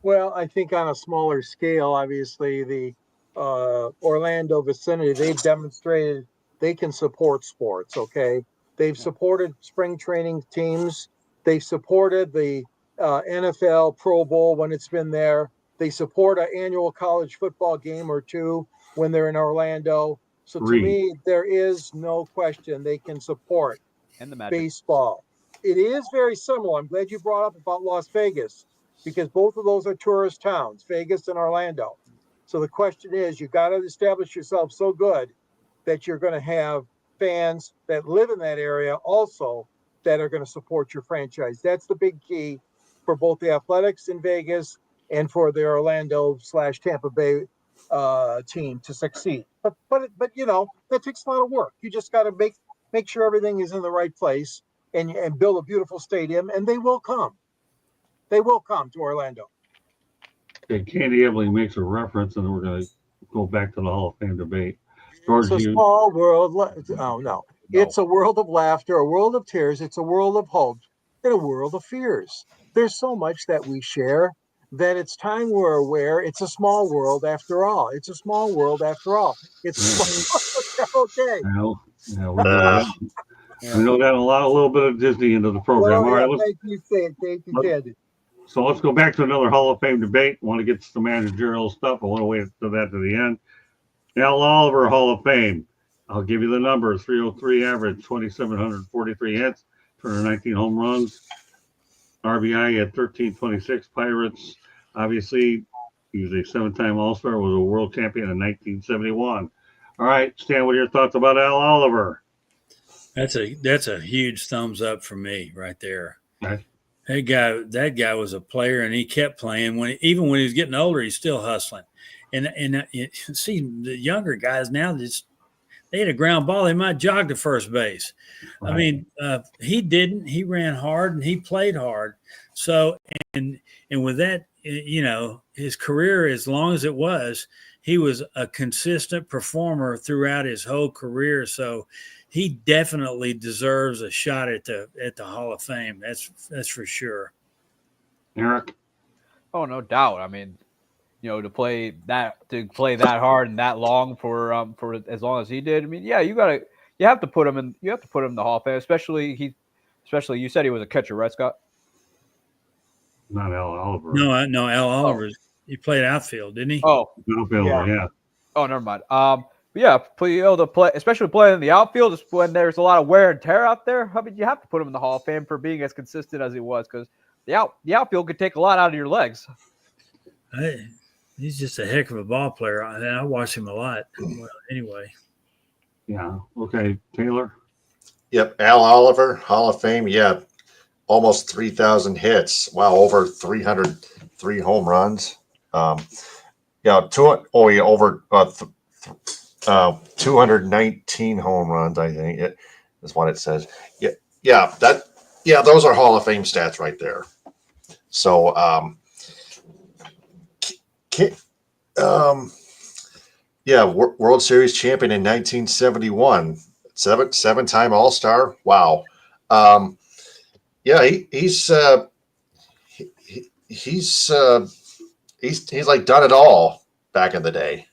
Well, I think on a smaller scale, obviously the Orlando vicinity, they've demonstrated they can support sports. Okay, they've supported spring training teams. They've supported the NFL Pro Bowl when it's been there. They support an annual college football game or two when they're in Orlando. So to 3. me, there is no question they can support And the Magic. baseball. It is very similar. I'm glad you brought up about Las Vegas because both of those are tourist towns, Vegas and Orlando. So the question is, you got to establish yourself so good that you're going to have fans that live in that area also that are going to support your franchise. That's the big key for both the Athletics in Vegas and for the Orlando / Tampa Bay team to succeed. But you know that takes a lot of work. You just got to make sure everything is in the right place and build a beautiful stadium, and they will come. They will come to Orlando. Okay, Candy Ebley makes a reference, and we're going to go back to the Hall of Fame debate. George, It's a small world. Oh, no. It's a world of laughter, a world of tears. It's a world of hope, and a world of fears. There's so much that we share that it's time we're aware it's a small world after all. It's a small world after all. It's small. Okay. Well, yeah, we know that. We know that a little bit of Disney into the program. Well, All right, yeah, thank you, Candy. so let's go back to another Hall of Fame debate. Want to get to some managerial stuff. I want to wait to that to the end. Al Oliver, Hall of Fame. I'll give you the numbers: 303 average, 2,743 hits, 219 home runs. RBI at 1326. Pirates, obviously, he was a 7-time All-Star, was a world champion in 1971. All right, Stan, what are your thoughts about Al Oliver? That's a huge thumbs up for me right there. Okay. That guy was a player, and he kept playing. Even when he was getting older, he's still hustling. And see, the younger guys now, they had a ground ball, they might jog to first base. Right. I mean, he didn't. He ran hard and he played hard. So and with that, you know, his career, as long as it was, he was a consistent performer throughout his whole career. So he definitely deserves a shot at the Hall of Fame. That's for sure. Eric? Oh, no doubt. I mean, you know, to play that hard and that long for as long as he did. I mean, yeah, you have to put him in the Hall of Fame, especially you said he was a catcher, right, Scott? Not Al Oliver. No, Al Oliver. He played outfield, didn't he? Oh, outfielder, yeah. Oh, never mind. But yeah, especially playing in the outfield, is when there's a lot of wear and tear out there. I mean, you have to put him in the Hall of Fame for being as consistent as he was, because the outfield could take a lot out of your legs. He's just a heck of a ball player. I watch him a lot. Well, anyway. Yeah. Okay. Taylor? Yep. Al Oliver, Hall of Fame. Yeah. Almost 3,000 hits. Wow. Over 303 home runs. Over 219 home runs, I think it is what it says. Yeah. Those are Hall of Fame stats right there. So, World Series champion in 1971, seven-time All-Star. Wow. He's like done it all back in the day.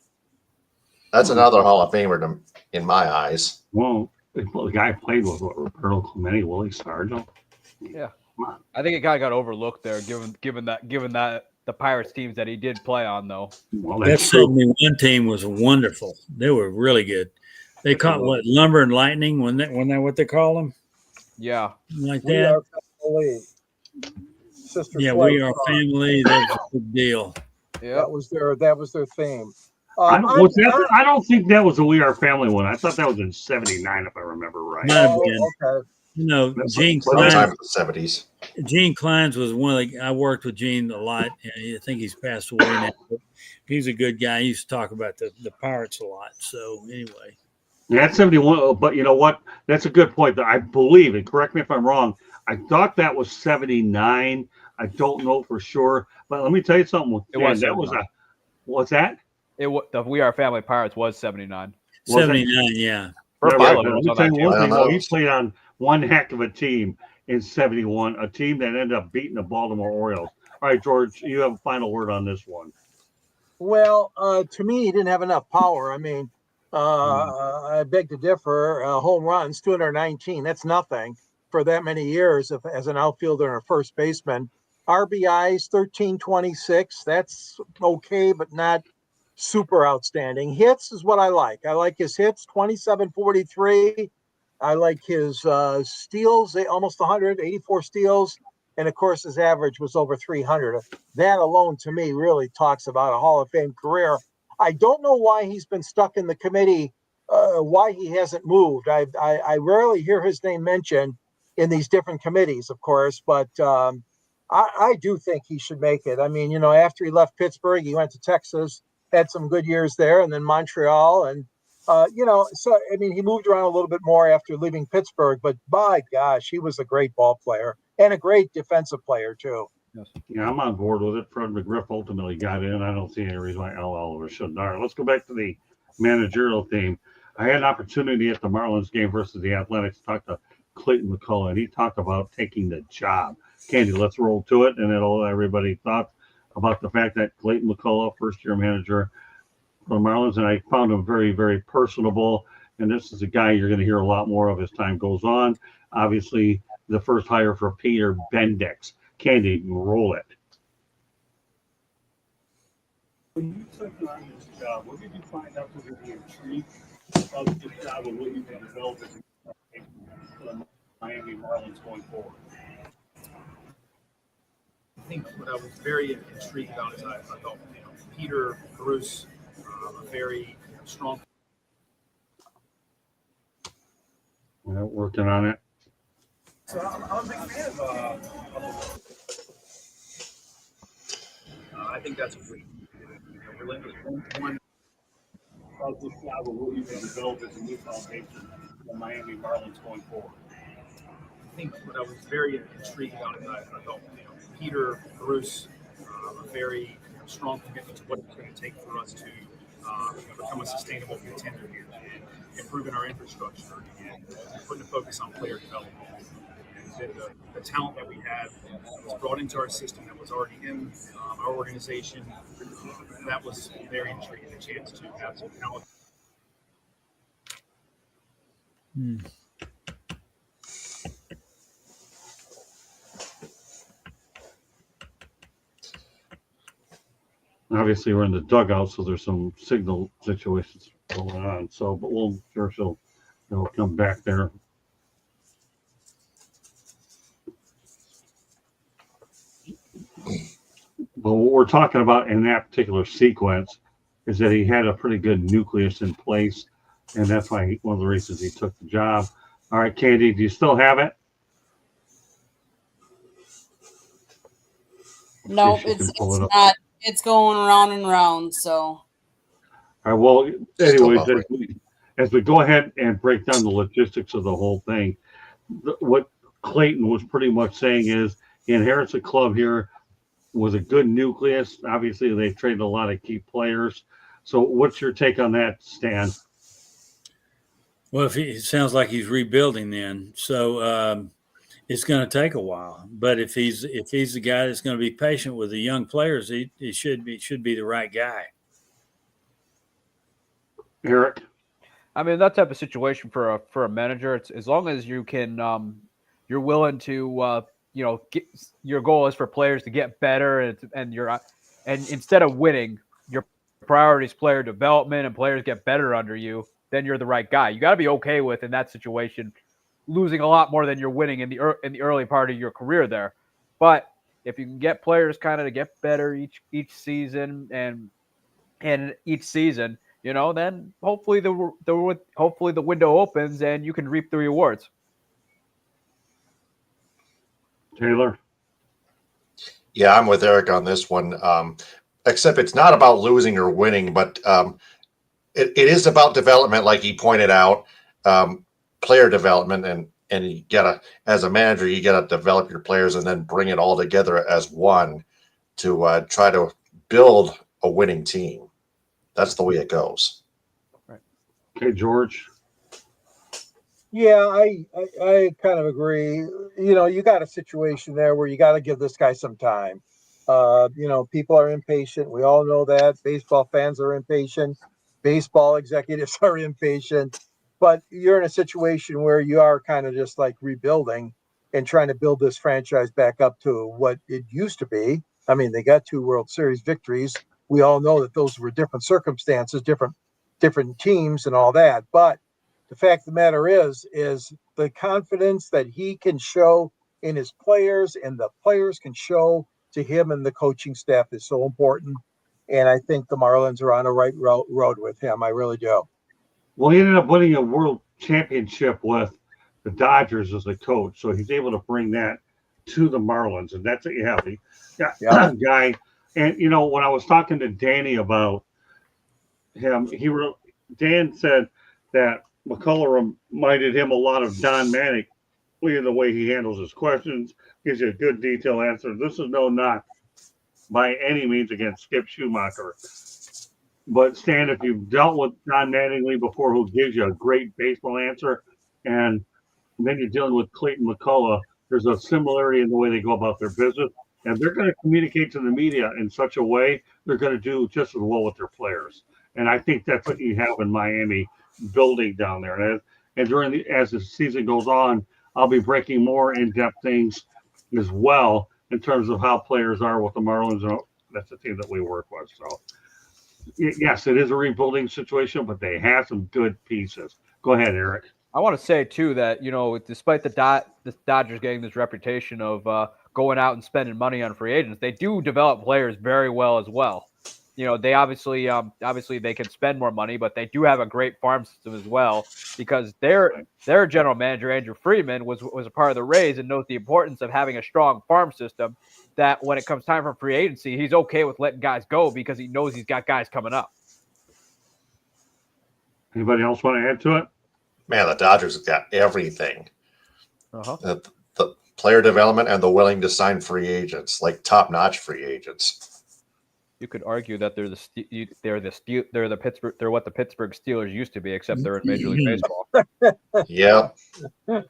That's another Hall of Famer in my eyes. Well, the guy played with Roberto Clemente, Willie Sargent. Yeah, I think it kind of got overlooked there, given that the Pirates teams that he did play on, though. Well, that 71 team was wonderful. They were really good. They caught Lumber and Lightning, wasn't that what they call them? Yeah, like that. We Are Family. That was a big deal. Yeah, that was their theme. I don't think that was the We Are Family one. I thought that was in '79, if I remember right. Okay. You know, Gene Clines. Time of the '70s. Gene Clines was I worked with Gene a lot. I think he's passed away now. He's a good guy. He used to talk about the Pirates a lot. So anyway. Yeah, that's 71. But you know what? That's a good point. I believe, and correct me if I'm wrong, I thought that was 79. I don't know for sure. But let me tell you something. What's that? The We Are Family Pirates was 79. 79, yeah. Let me tell you one thing, though. He played on one heck of a team in '71, a team that ended up beating the Baltimore Orioles. All right, George, you have a final word on this one. Well, to me, he didn't have enough power. I mean, I beg to differ. Home runs, 219. That's nothing for that many years as an outfielder and a first baseman. RBIs, 1326. That's okay, but not super outstanding. Hits is what I like. I like his hits, 2743. I like his steals, almost 100, 84 steals. And of course, his average was over 300. That alone to me really talks about a Hall of Fame career. I don't know why he's been stuck in the committee, why he hasn't moved. I rarely hear his name mentioned in these different committees, of course, but I do think he should make it. I mean, you know, after he left Pittsburgh, he went to Texas, had some good years there, and then Montreal. And, you know, so, I mean, he moved around a little bit more after leaving Pittsburgh, but by gosh, he was a great ball player and a great defensive player, too. Yeah, I'm on board with it. Fred McGriff ultimately got in. I don't see any reason why Al Oliver shouldn't. All right, let's go back to the managerial theme. I had an opportunity at the Marlins game versus the Athletics to talk to Clayton McCullough, and he talked about taking the job. Candy, let's roll to it, and it'll everybody thought about the fact that Clayton McCullough, first-year manager for the Marlins, and I found him very, very personable. And this is a guy you're going to hear a lot more of as time goes on. Obviously, the first hire for Peter Bendix. Candy, roll it. When you took on this job, what did you find out was the intrigue of this job and what you can develop as for the Miami Marlins going forward? I think what I was very intrigued about is I thought, you know, Peter Bruce, a very strong. Working on it. So I'm a big fan of I think that's a great. We're one About this job and what you can develop as a new foundation for the Miami Marlins going forward. I think what I was very intrigued about is I thought, you know, Peter Bruce, a very strong commitment to what it's going to take for us to become a sustainable contender here, and improving our infrastructure and putting a focus on player development. And the talent that we have that was brought into our system, that was already in our organization, that was very intriguing. The chance to have some talent. Obviously, we're in the dugout, so there's some signal situations going on. So, but we'll sure they'll come back there. But what we're talking about in that particular sequence is that he had a pretty good nucleus in place, and that's why one of the reasons he took the job. All right, Candy, do you still have it? No, it's not. It's going round and round. So. All right. Well, anyways, as we go ahead and break down the logistics of the whole thing, what Clayton was pretty much saying is he inherits a club here with a good nucleus. Obviously, they've traded a lot of key players. So what's your take on that, Stan? Well, it sounds like he's rebuilding then. So it's going to take a while. But if he's the guy that's going to be patient with the young players, he should be the right guy. Eric? I mean, that type of situation for a manager, it's as long as you can, you're willing to, your goal is for players to get better, and instead of winning, your priority is player development, and players get better under you. Then you're the right guy. You got to be okay with in that situation losing a lot more than you're winning in the early part of your career there. But if you can get players kind of to get better each season and each season, then hopefully the window opens and you can reap the rewards. Taylor? Yeah, I'm with Eric on this one. Except it's not about losing or winning, but it is about development, like he pointed out, player development, and you gotta, as a manager, you gotta develop your players and then bring it all together as one to try to build a winning team. That's the way it goes. Right. Okay, George. Yeah, I kind of agree. You got a situation there where you got to give this guy some time. People are impatient. We all know that. Baseball fans are impatient. Baseball executives are impatient. But you're in a situation where you are kind of just like rebuilding and trying to build this franchise back up to what it used to be. I mean, they got 2 World Series victories. We all know that those were different circumstances, different teams and all that. But the fact of the matter is the confidence that he can show in his players and the players can show to him and the coaching staff is so important. And I think the Marlins are on a right road with him. I really do. Well, he ended up winning a world championship with the Dodgers as a coach, so he's able to bring that to the Marlins, and that's a heavy guy. And when I was talking to Danny about him, Dan said that McCullough reminded him a lot of Don Manick in the way he handles his questions, gives you a good detailed answer. This is no knock by any means against Skip Schumacher. But Stan, if you've dealt with Don Mattingly before, who gives you a great baseball answer, and then you're dealing with Clayton McCullough, there's a similarity in the way they go about their business. And they're going to communicate to the media in such a way they're going to do just as well with their players. And I think that's what you have in Miami building down there. And as the season goes on, I'll be breaking more in-depth things as well in terms of how players are with the Marlins. That's the team that we work with. So, yes, it is a rebuilding situation, but they have some good pieces. Go ahead, Eric. I want to say, too, that, despite the Dodgers getting this reputation of going out and spending money on free agents, they do develop players very well as well. They obviously they can spend more money, but they do have a great farm system as well, because their general manager, Andrew Friedman, was a part of the Rays and knows the importance of having a strong farm system, that when it comes time for free agency, he's okay with letting guys go because he knows he's got guys coming up. Anybody else want to add to it? Man, the Dodgers have got everything. Uh-huh. The player development and the willing to sign free agents, like top-notch free agents. You could argue that they're what the Pittsburgh Steelers used to be, except they're in Major League Baseball. Yeah. Yeah.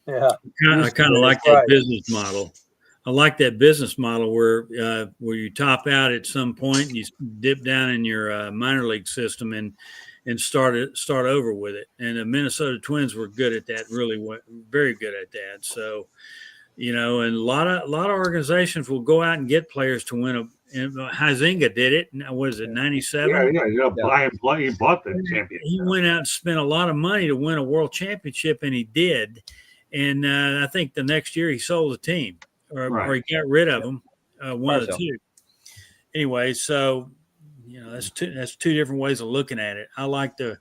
I kind of like that business model. I like that business model where you top out at some point and you dip down in your minor league system and start over with it. And the Minnesota Twins were good at that, very good at that. So, and a lot of organizations will go out and get players to win and Huizinga did it. What is it, 97? Yeah. He bought the championship. He went out and spent a lot of money to win a world championship, and he did. And I think the next year he sold the team, or he got rid of them, one of the two. Anyway, so that's two different ways of looking at it. I like the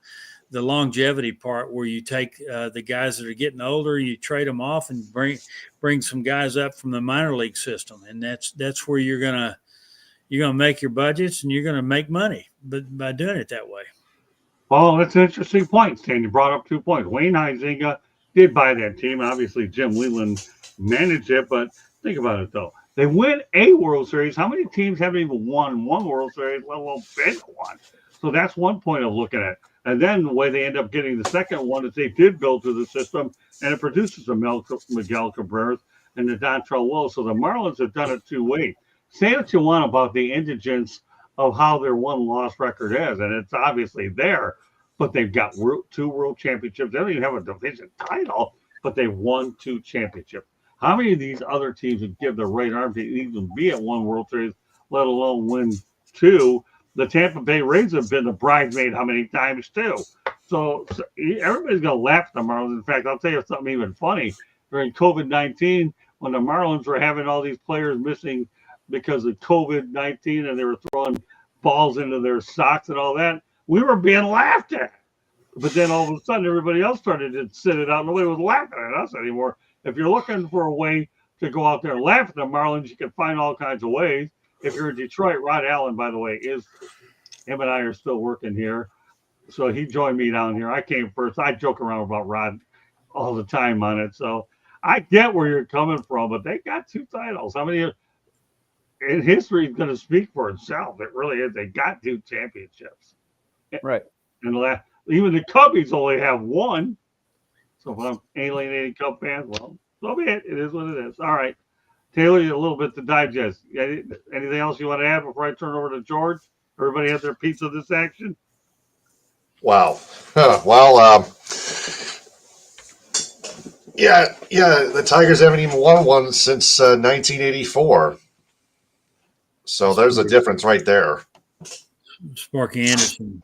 longevity part, where you take the guys that are getting older, you trade them off, and bring some guys up from the minor league system, and that's where you're gonna make your budgets and you're gonna make money, but by doing it that way. Well, that's an interesting point, Stan. You brought up 2 points. Wayne Huizinga did buy that team. Obviously, Jim Leland managed it, but think about it, though. They win a World Series. How many teams haven't even won one World Series, let alone been one? So that's one point of looking at it. And then the way they end up getting the second one is they did build through the system, and it produces a Miguel Cabrera and the Dontrell Willis. So the Marlins have done it 2 ways. Say what you want about the indigence of how their one-loss record is, and it's obviously there, but they've got 2 world championships. They don't even have a division title, but they've won 2 championships. How many of these other teams would give their right arm to even be at 1 World Series, let alone win 2? The Tampa Bay Rays have been the bridesmaid how many times, too? So everybody's going to laugh at the Marlins. In fact, I'll tell you something even funny. During COVID-19, when the Marlins were having all these players missing because of COVID-19 and they were throwing balls into their socks and all that, we were being laughed at. But then all of a sudden, everybody else started to sit it out, and nobody was laughing at us anymore. If you're looking for a way to go out there and laugh at the Marlins, you can find all kinds of ways. If you're in Detroit, Rod Allen, by the way, him and I are still working here. So he joined me down here. I came first. I joke around about Rod all the time on it. So I get where you're coming from, but they got 2 titles. How many? And history is going to speak for itself. It really is. They got 2 championships. Right. And even the Cubbies only have 1. So if I'm alienating Cub fans, well, so be it. It is what it is. All right. Taylor, a little bit to digest. Anything else you want to add before I turn over to George? Everybody had their piece of this action? Wow. Well, yeah, the Tigers haven't even won one since 1984. So there's a difference right there. Sparky Anderson.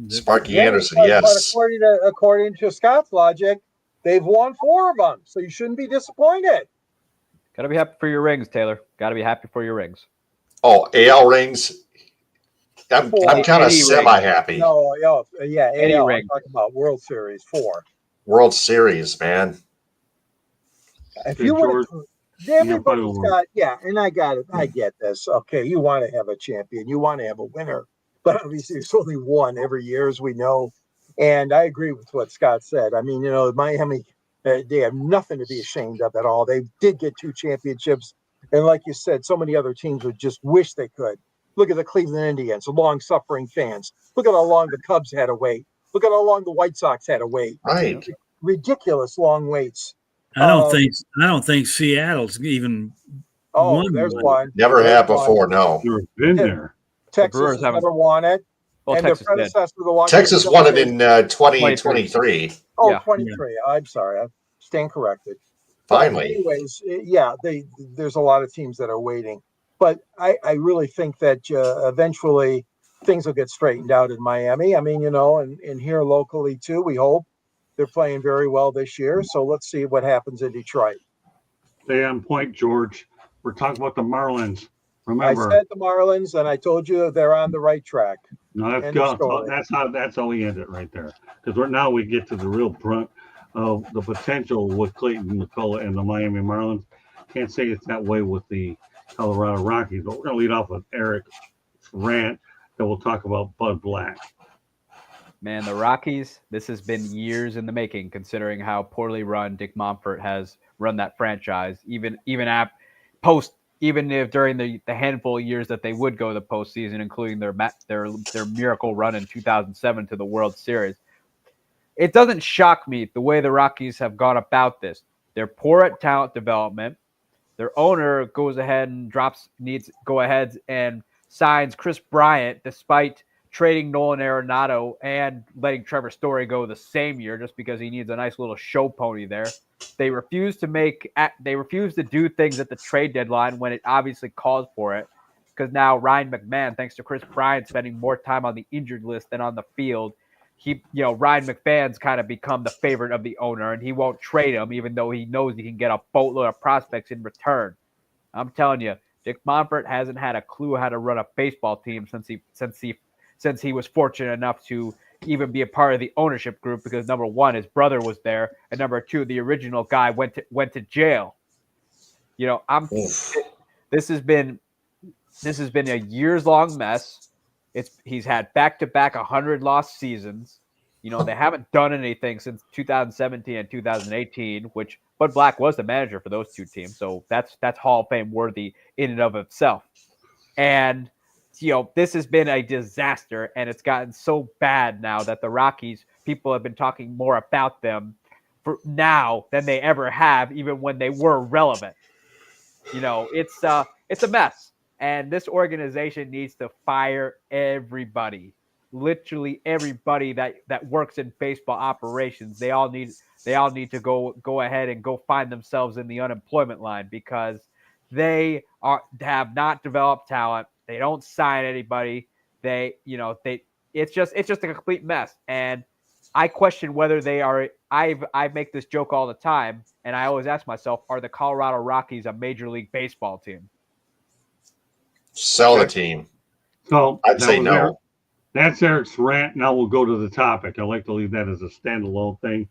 Sparky Anderson, but yes. according to Scott's logic, they've won 4 of them, so you shouldn't be disappointed. Got to be happy for your rings, Taylor. Got to be happy for your rings. Oh, AL rings. I'm kind of semi-happy. No, yeah, Any AL. ring. I'm talking about World Series 4. World Series, man. If you would have, everybody's Yeah, got, yeah, and I got it. I get this. Okay, you want to have a champion, you want to have a winner, but obviously there's only one every year, as we know. And I agree with what Scott said. I mean, Miami, they have nothing to be ashamed of at all. They did get 2 championships, and like you said, so many other teams would just wish they could. Look at the Cleveland Indians, long-suffering fans. Look at how long the Cubs had to wait. Look at how long the White Sox had to wait. Right. Ridiculous long waits. I don't think Seattle's even. Oh, there's one. Never had before. No. Never been there. Texas has never won it. Well, and Texas their predecessor, the Washington Texas won it in 2023. Oh, Yeah. 23. I'm sorry. I stand corrected. Finally. But anyways, yeah, there's a lot of teams that are waiting. But I really think that eventually things will get straightened out in Miami. I mean, and here locally too, we hope. They're playing very well this year. So let's see what happens in Detroit. Stay on point, George. We're talking about the Marlins. Remember, I said the Marlins, and I told you they're on the right track. no, that's how we end it right there. Because now we get to the real brunt of the potential with Clayton McCullough and the Miami Marlins. Can't say it's that way with the Colorado Rockies, but we're going to lead off with Eric's rant that we'll talk about Bud Black. Man, the Rockies, this has been years in the making, considering how poorly run Dick Monfort has run that franchise. Even if during the handful of years that they would go to the postseason, including their miracle run in 2007 to the World Series. It doesn't shock me the way the Rockies have gone about this. They're poor at talent development. Their owner goes ahead and needs go-aheads and signs Chris Bryant despite trading Nolan Arenado and letting Trevor Story go the same year just because he needs a nice little show pony there. They refuse to do things at the trade deadline when it obviously calls for it, because now Ryan McMahon, thanks to Chris Bryant spending more time on the injured list than on the field, Ryan McMahon's kind of become the favorite of the owner, and he won't trade him even though he knows he can get a boatload of prospects in return. I'm telling you, Dick Monfort hasn't had a clue how to run a baseball team since he was fortunate enough to even be a part of the ownership group, because number one, his brother was there, and number two, the original guy went to jail. This has been a years-long mess. He's had back-to-back 100-loss seasons. They haven't done anything since 2017 and 2018, which Bud Black was the manager for those two teams. So that's Hall of Fame worthy in and of itself. And this has been a disaster, and it's gotten so bad now that the Rockies, people have been talking more about them for now than they ever have, even when they were relevant. It's a mess, and this organization needs to fire everybody, literally everybody that works in baseball operations. They all need to go ahead and go find themselves in the unemployment line, because they have not developed talent. They don't sign anybody. It's just a complete mess. And I question whether they are. I make this joke all the time, and I always ask myself, are the Colorado Rockies a Major League Baseball team? Sell the team. So I'd say no. That's Eric's rant. Now we'll go to the topic. I like to leave that as a standalone thing.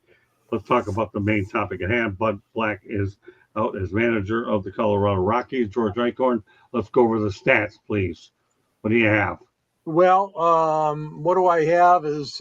Let's talk about the main topic at hand. Bud Black is out as manager of the Colorado Rockies. George Eichhorn, let's go over the stats, please. What do you have? Well, what do I have is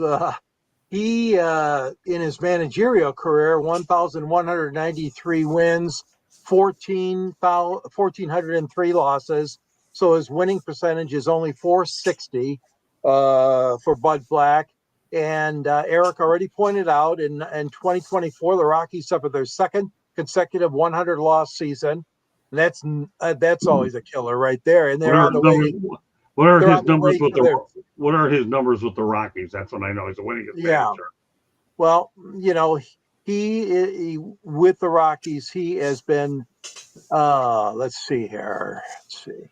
he, in his managerial career, 1,193 wins, 1,403 losses. So his winning percentage is only .460 for Bud Black. And Eric already pointed out in 2024, the Rockies suffered their second consecutive 100-loss season. That's always a killer right there. And What they're are on his the way. numbers? What are They're his on the numbers way with to their. What are his numbers with the Rockies? That's what I know. He's the winningest Yeah. manager. Well, he with the Rockies, he has been. Let's see here. Let's see.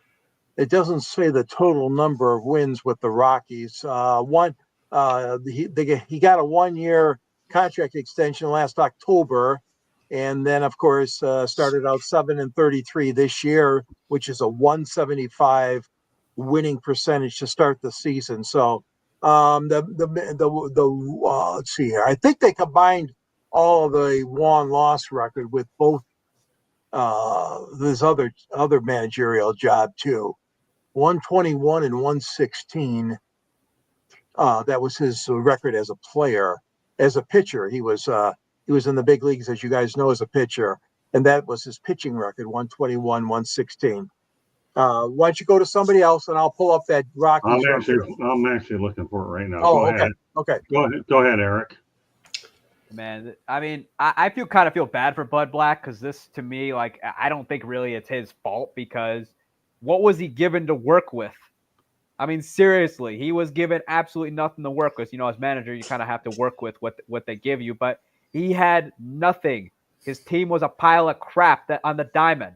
It doesn't say the total number of wins with the Rockies. He got a 1-year contract extension last October, and then of course started out 7-33 this year, which is a 175 winning percentage to start the season. So let's see here. I think they combined all of the won-loss record with both this other managerial job too. 121 and 116. That was his record as a player. As a pitcher, he was in the big leagues, as you guys know, as a pitcher, and that was his pitching record: 121, 116. Why don't you go to somebody else, and I'll pull up that Rockies record. I'm actually looking for it right now. Oh, Go okay, ahead. okay. Go ahead, Eric. Man, I mean, I feel bad for Bud Black because this, to me, like, I don't think really it's his fault because what was he given to work with? I mean, seriously, he was given absolutely nothing to work with. As manager, you kind of have to work with what they give you, but he had nothing. His team was a pile of crap that on the diamond.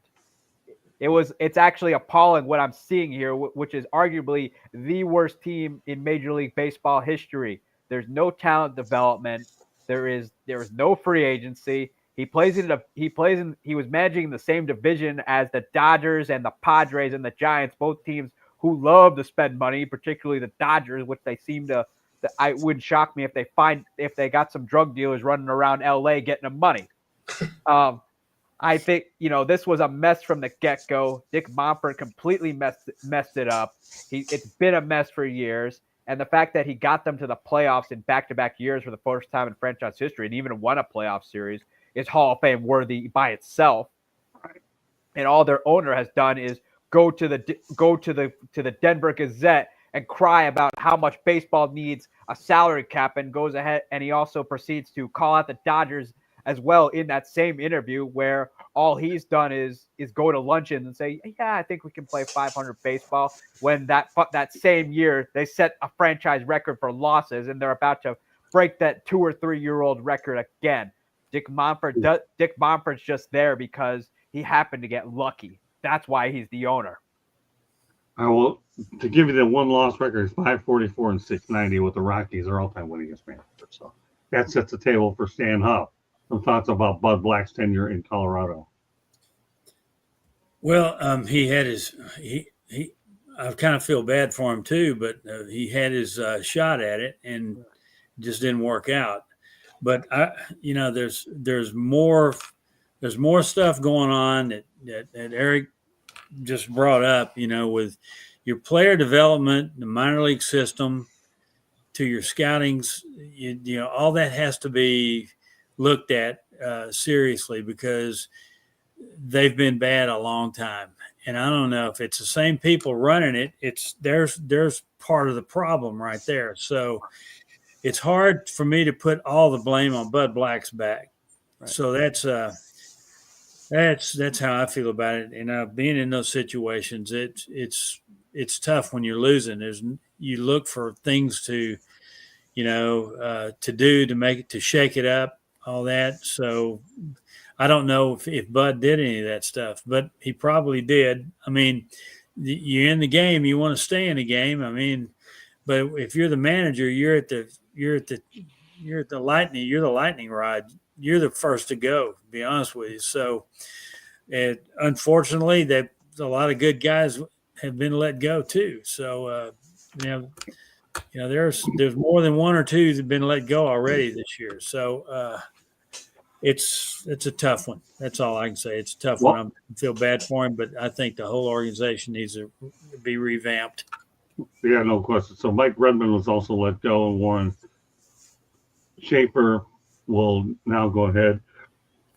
It's actually appalling what I'm seeing here, which is arguably the worst team in Major League Baseball history. There's no talent development. There is no free agency. He was managing in the same division as the Dodgers and the Padres and the Giants, both teams who love to spend money, particularly the Dodgers, which they seem to. I wouldn't shock me if they got some drug dealers running around LA getting them money. I think this was a mess from the get-go. Dick Monfort completely messed it up. It's been a mess for years. And the fact that he got them to the playoffs in back-to-back years for the first time in franchise history and even won a playoff series is Hall of Fame worthy by itself. And all their owner has done is go to the Denver Gazette and cry about how much baseball needs a salary cap, and goes ahead and he also proceeds to call out the Dodgers as well in that same interview, where all he's done is go to luncheons and say, yeah, I think we can play 500 baseball, when that same year they set a franchise record for losses and they're about to break that 2 or 3 year old record again. Dick Monfort's just there because he happened to get lucky. That's why he's the owner. To give you the one-loss record is 544 and 690 with the Rockies, their all-time winningest manager. So that sets the table for Stan Huff. Some thoughts about Bud Black's tenure in Colorado? Well, he had his I kind of feel bad for him too, but he had his shot at it and just didn't work out. But there's more stuff going on that Eric just brought up. With your player development, the minor league system, to your scoutings, all that has to be looked at seriously, because they've been bad a long time. And I don't know if it's the same people running it. There's part of the problem right there. So it's hard for me to put all the blame on Bud Black's back. Right. So that's how I feel about it. And being in those situations, it's tough when you're losing. You look for things to do to shake it up, all that. So I don't know if Bud did any of that stuff, but he probably did. I mean, you're in the game, you want to stay in the game. I mean, but if you're the manager, you're the lightning rod. You're the first to go, to be honest with you. So, unfortunately, a lot of good guys have been let go too. So, there's more than one or two that have been let go already this year. So it's a tough one. That's all I can say. It's a tough one. I feel bad for him, but I think the whole organization needs to be revamped. Yeah, no question. So Mike Redmond was also let go, and Warren Schaefer will now go ahead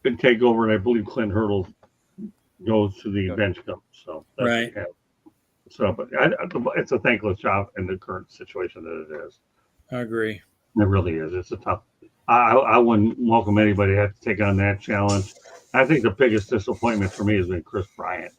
and take over, and I believe Clint Hurdle goes to the bench coach. So that's right. So, but it's a thankless job in the current situation that it is. I agree. It really is. It's a I wouldn't welcome anybody to have to take on that challenge. I think the biggest disappointment for me has been Chris Bryant.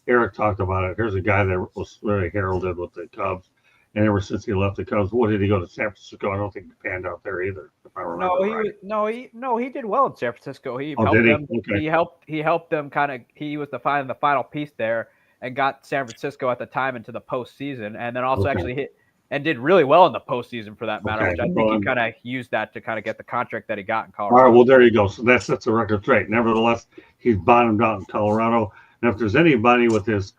Eric talked about it. Here's a guy that was really heralded with the Cubs, and ever since he left the Cubs, what did he go to San Francisco? I don't think he panned out there either, if I remember right. He did well in San Francisco. He Oh, helped did he? them. Okay. He helped them kind of. He was the final piece there, and got San Francisco at the time into the postseason, and then also Okay. actually hit and did really well in the postseason for that matter. Okay. Which I think Well, he kind of used that to kind of get the contract that he got in all Colorado. right. Well, there you go. So that sets the record straight. Nevertheless, he's bottomed out in Colorado, and if there's anybody with his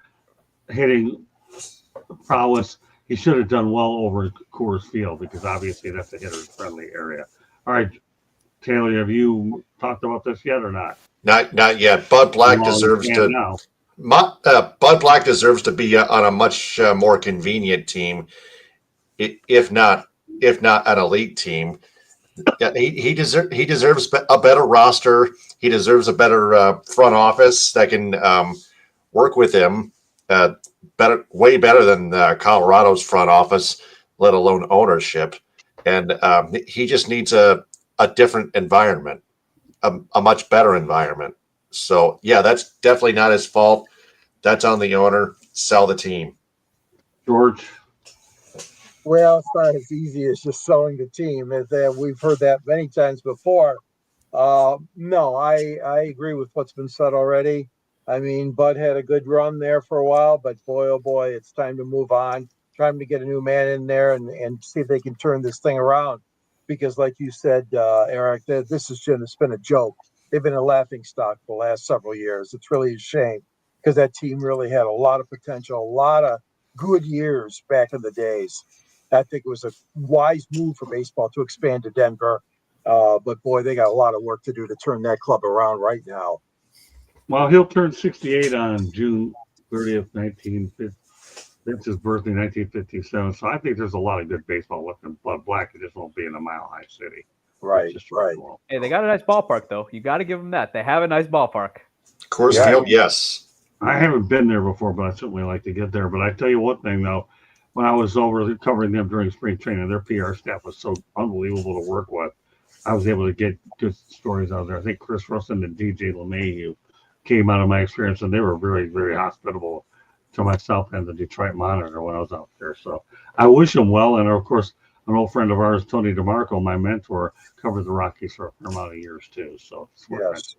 hitting prowess, he should have done well over Coors Field because obviously that's a hitter-friendly area. All right, Taylor, have you talked about this yet or not? Not yet. Bud Black Well, deserves you to. can now. Bud Black deserves to be on a much more convenient team, if not an elite team. Yeah, he deserves a better roster. He deserves a better front office that can work with him way better than Colorado's front office, let alone ownership. And he just needs a different environment, a much better environment. So yeah, that's definitely not his fault. That's on the owner. Sell the team. George? Well, it's not as easy as just selling the team. We've heard that many times before. No, I agree with what's been said already. I mean, Bud had a good run there for a while, but boy, oh boy, it's time to move on. Time to get a new man in there and see if they can turn this thing around. Because, like you said, Eric, this has just been a joke. They've been a laughing stock for the last several years. It's really a shame because that team really had a lot of potential, a lot of good years back in the days. I think it was a wise move for baseball to expand to Denver. But boy, they got a lot of work to do to turn that club around right now. Well, he'll turn 68 on June 30th, 1950. That's his birthday, 1957. So I think there's a lot of good baseball left in Bud Black. It just won't be in a Mile High City. Right, right. Hey, they got a nice ballpark though. You got to give them that. They have a nice ballpark. Coors Field, yes. I haven't been there before, but I certainly like to get there. But I tell you one thing though, when I was over covering them during spring training, their PR staff was so unbelievable to work with. I was able to get good stories out there. I think Chris Russell and DJ LeMahieu came out of my experience, and they were very, very hospitable to myself and the Detroit Monitor when I was out there. So I wish them well. And of course, an old friend of ours, Tony DeMarco, my mentor, covered the Rockies for a fair amount of years too. So it's yes.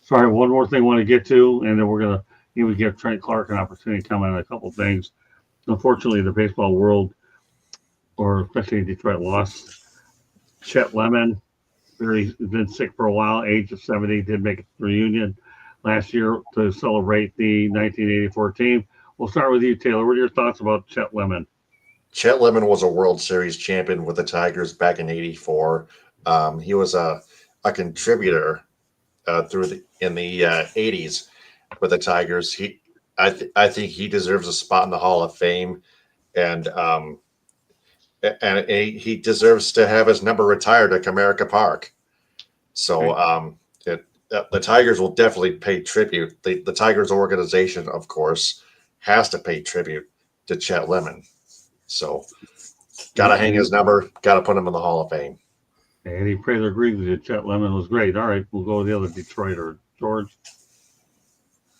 Sorry, one more thing I want to get to, and then we're going to even give Trent Clark an opportunity to comment on a couple things. Unfortunately, the baseball world, or especially in Detroit, lost Chet Lemon. He's been sick for a while, age of 70, did make a reunion last year to celebrate the 1984 team. We'll start with you, Taylor. What are your thoughts about Chet Lemon? Chet Lemon was a World Series champion with the Tigers back in '84. He was a contributor in the '80s with the Tigers. I think he deserves a spot in the Hall of Fame, and he deserves to have his number retired at Comerica Park. So the Tigers will definitely pay tribute. The Tigers organization, of course, has to pay tribute to Chet Lemon. So got to hang his number, got to put him in the Hall of Fame. Eddie Prather agreed with you. Chet Lemon was great. All right, we'll go with the other Detroiter. George?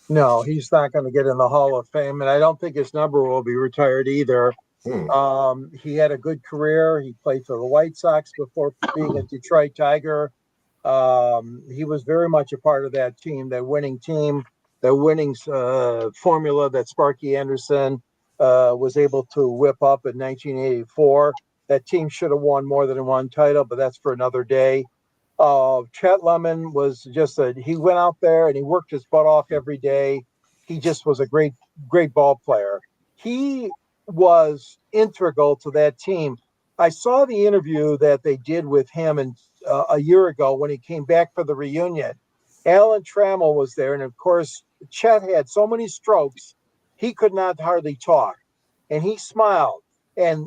No, he's not going to get in the Hall of Fame, and I don't think his number will be retired either. He had a good career. He played for the White Sox before being a Detroit Tiger. He was very much a part of that team, that winning formula that Sparky Anderson was able to whip up in 1984. That team should have won more than one title, but that's for another day. Chet Lemon was he went out there and he worked his butt off every day. He just was a great ball player. He was integral to that team. I saw the interview that they did with him a year ago when he came back for the reunion. Alan Trammell was there, and of course, Chet had so many strokes, he could not hardly talk. And he smiled. And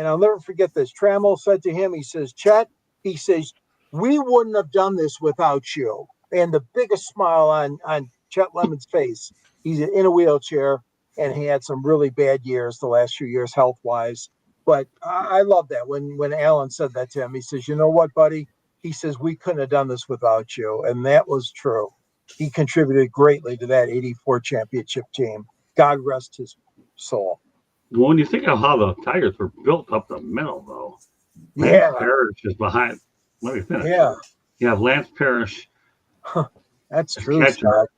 I'll never forget this. Trammell said to him, he says, Chet, he says, we wouldn't have done this without you. And the biggest smile on Chet Lemon's face. He's in a wheelchair, and he had some really bad years the last few years health-wise. But I love that when Alan said that to him. He says, you know what, buddy? he says, we couldn't have done this without you. And that was true. He contributed greatly to that 84 championship team. God rest his soul. Well, when you think of how the Tigers were built up the middle, though, Yeah. Lance Parrish is behind. Let me finish. Yeah. You have Lance Parrish, That's as true, catcher, Scott.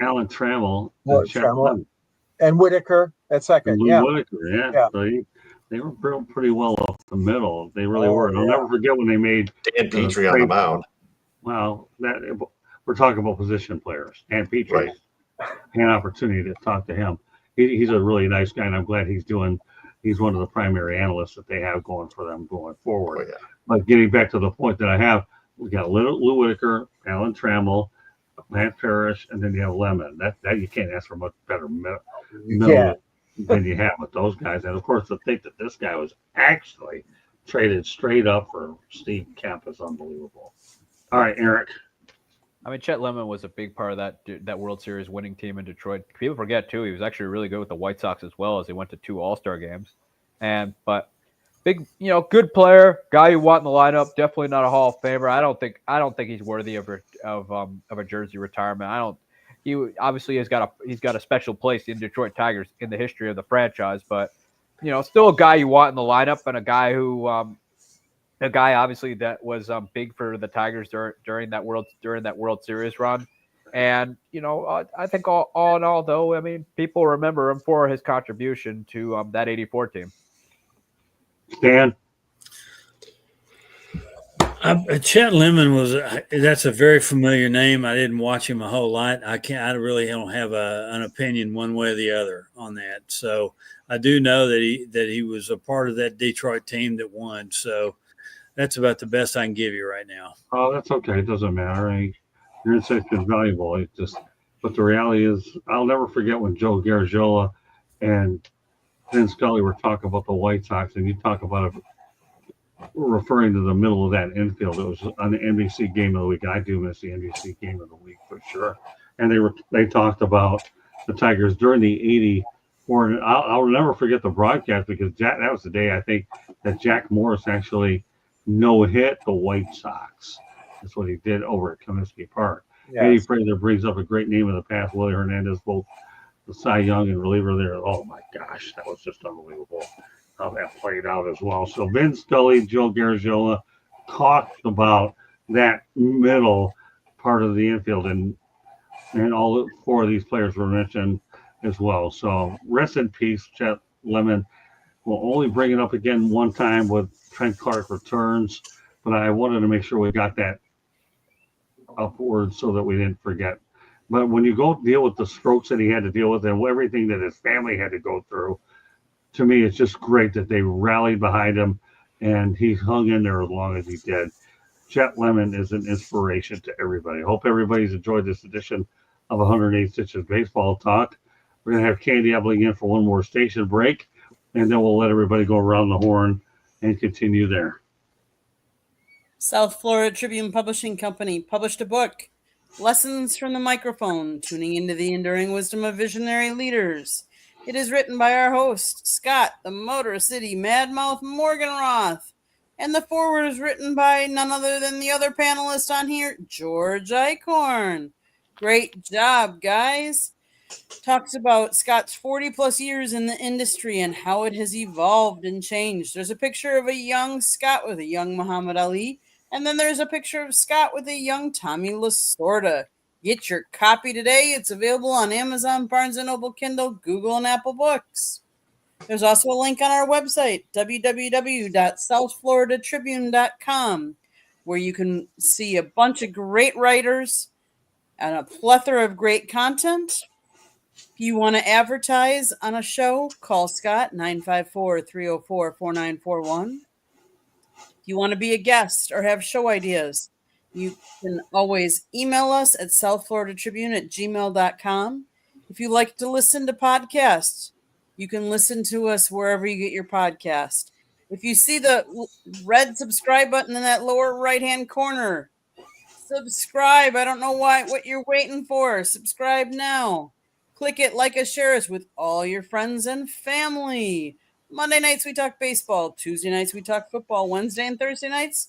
Alan Trammell, Well, and Chet Trammell. Lemon, And Whitaker at second. and Lou Yeah. Whitaker. Yeah. Yeah. So they were built pretty well up the middle. They really Oh, were. And I'll yeah. never forget when they made Dan Petrie on the trade. mound. Well, we're talking about position players. Dan Petrie Right. had an opportunity to talk to him. He's a really nice guy, and I'm glad he's one of the primary analysts that they have going for them going forward. Oh, yeah. But getting back to the point that I have, we got Lou Whitaker, Alan Trammell, Lance Parrish, and then you have Lemon. That you can't ask for much better middle than you have with those guys. And of course, to think that this guy was actually traded straight up for Steve Kemp is unbelievable. All right, Eric. I mean, Chet Lemon was a big part of that World Series winning team in Detroit. People forget too, he was actually really good with the White Sox as well, as they went to 2 All-Star games. But big, good player, guy you want in the lineup. Definitely not a Hall of Famer. I don't think he's worthy of a jersey retirement. He obviously has got a special place in Detroit Tigers in the history of the franchise, but still a guy you want in the lineup, and a guy who obviously that was big for the Tigers during that World Series run. And I think all in all, though, I mean, people remember him for his contribution to that '84 team. Stan. Chet Lemon that's a very familiar name. I didn't watch him a whole lot. I really don't have an opinion one way or the other on that. So I do know that he was a part of that Detroit team that won. So that's about the best I can give you right now. Oh, that's okay. It doesn't matter. Your insight's been valuable. But the reality is, I'll never forget when Joe Garagiola and Vin Scully were talking about the White Sox, and you talk about it referring to the middle of that infield. It was on the NBC game of the week. I do miss the NBC game of the week for sure. And they talked about the Tigers during the '84. And I'll never forget the broadcast, because that was the day I think that Jack Morris actually no-hit the White Sox. That's what he did over at Comiskey Park. Yes. Eddie Fraser brings up a great name of the past, Willie Hernandez, both the Cy Young and reliever there. Oh my gosh, that was just unbelievable how that played out as well. So Vin Scully, Joe Garagiola talked about that middle part of the infield, and all 4 of these players were mentioned as well. So rest in peace, Chet Lemon. We'll only bring it up again one time with Trent Clark returns, but I wanted to make sure we got that upward so that we didn't forget. But when you go deal with the strokes that he had to deal with and everything that his family had to go through, to me, it's just great that they rallied behind him and he hung in there as long as he did. Chet Lemon is an inspiration to everybody. Hope everybody's enjoyed this edition of 108 Stitches Baseball Talk. We're going to have Candy Ebling in for one more station break, and then we'll let everybody go around the horn and continue there. South Florida Tribune Publishing Company published a book, Lessons from the Microphone, Tuning into the Enduring Wisdom of Visionary Leaders. It is written by our host, Scott, the Motor City Madmouth Morganroth. And the foreword is written by none other than the other panelist on here, George Eichhorn. Great job, guys. Talks about Scott's 40 plus years in the industry and how it has evolved and changed. There's a picture of a young Scott with a young Muhammad Ali. And then there's a picture of Scott with a young Tommy Lasorda. Get your copy today. It's available on Amazon, Barnes & Noble, Kindle, Google, and Apple Books. There's also a link on our website, www.southfloridatribune.com, where you can see a bunch of great writers and a plethora of great content. If you want to advertise on a show, call Scott, 954-304-4941. If you want to be a guest or have show ideas, you can always email us at southfloridatribune@gmail.com. If you like to listen to podcasts, you can listen to us wherever you get your podcast. If you see the red subscribe button in that lower right-hand corner, subscribe. I don't know what you're waiting for. Subscribe now. Click it, like us, share us with all your friends and family. Monday nights we talk baseball. Tuesday nights we talk football. Wednesday and Thursday nights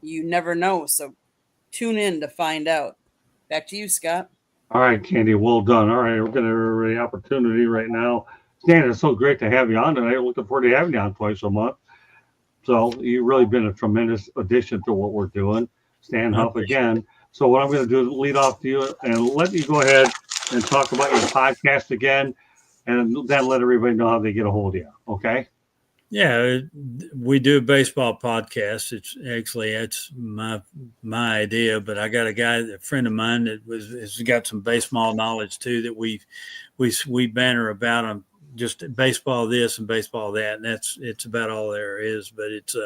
You never know. So tune in to find out. Back to you, Scott. All right, Candy, well done. All right, we're going to have the opportunity right now. Stan, it's so great to have you on tonight. Looking forward to having you on twice a month. So you've really been a tremendous addition to what we're doing. Stan Huff again. So what I'm going to do is lead off to you and let you go ahead and talk about your podcast again, and then let everybody know how they get a hold of you. Okay? Yeah, we do a baseball podcast. It's my idea, but I got a friend of mine that has got some baseball knowledge too, that we banter about on just baseball this and baseball that, and it's about all there is. But it's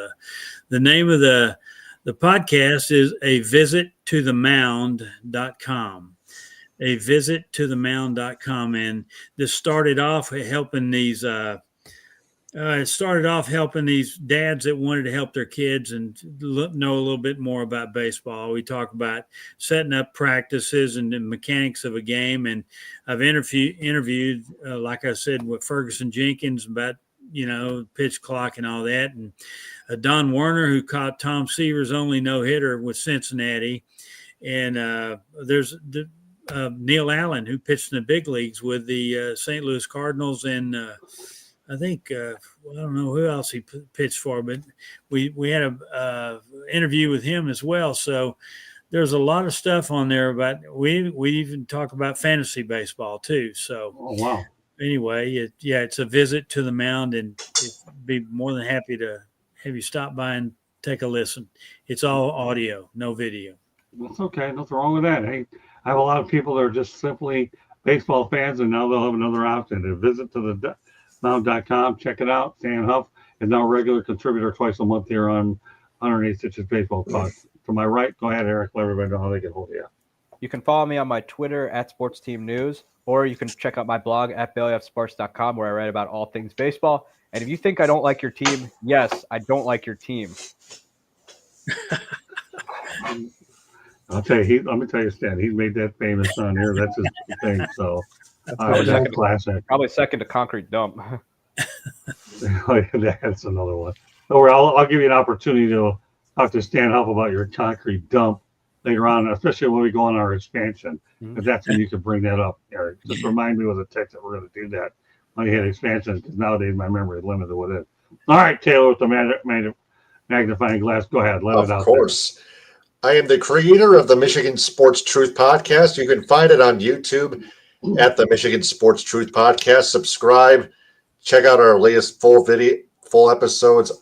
the name of the podcast is A Visit to the Mound.com. A Visit to the Mound.com, and this started off helping these. It started off helping these dads that wanted to help their kids and know a little bit more about baseball. We talk about setting up practices and the mechanics of a game. And I've interviewed, like I said, with Ferguson Jenkins about, pitch clock and all that. And Don Werner, who caught Tom Seaver's only no-hitter with Cincinnati. And there's Neil Allen, who pitched in the big leagues with the St. Louis Cardinals, and I think I don't know who else he pitched for, but we had a interview with him as well. So there's a lot of stuff on there about we even talk about fantasy baseball too. So wow. Anyway, it's A Visit to the Mound, and I'd be more than happy to have you stop by and take a listen. It's all audio, no video. That's okay. Nothing wrong with that. Hey, I have a lot of people that are just simply baseball fans, and now they'll have another option to visit to the Mound.com. Check it out. Stan Huff is now a regular contributor twice a month here on 108 Stitches Baseball Talk. To my right, go ahead, Eric. Let everybody know how they get hold of you. You can follow me on my Twitter at Sports Team News, or you can check out my blog at bellyupsports.com, where I write about all things baseball. And if you think I don't like your team, yes, I don't like your team. I'll tell you, let me tell you, Stan, he's made that famous on here. That's his thing. So that's classic. Probably second to Concrete Dump. That's another one. I'll give you an opportunity to talk to Stan Huff about your Concrete Dump later on, especially when we go on our expansion. If that's when you can bring that up, Eric. Just remind me with a text that we're going to do that when you hit expansion, because nowadays my memory is limited with it. All right, Taylor, with the magnifying glass, go ahead. Let it out. Of course. I am the creator of the Michigan Sports Truth Podcast. You can find it on YouTube at the Michigan Sports Truth Podcast. Subscribe. Check out our latest full episodes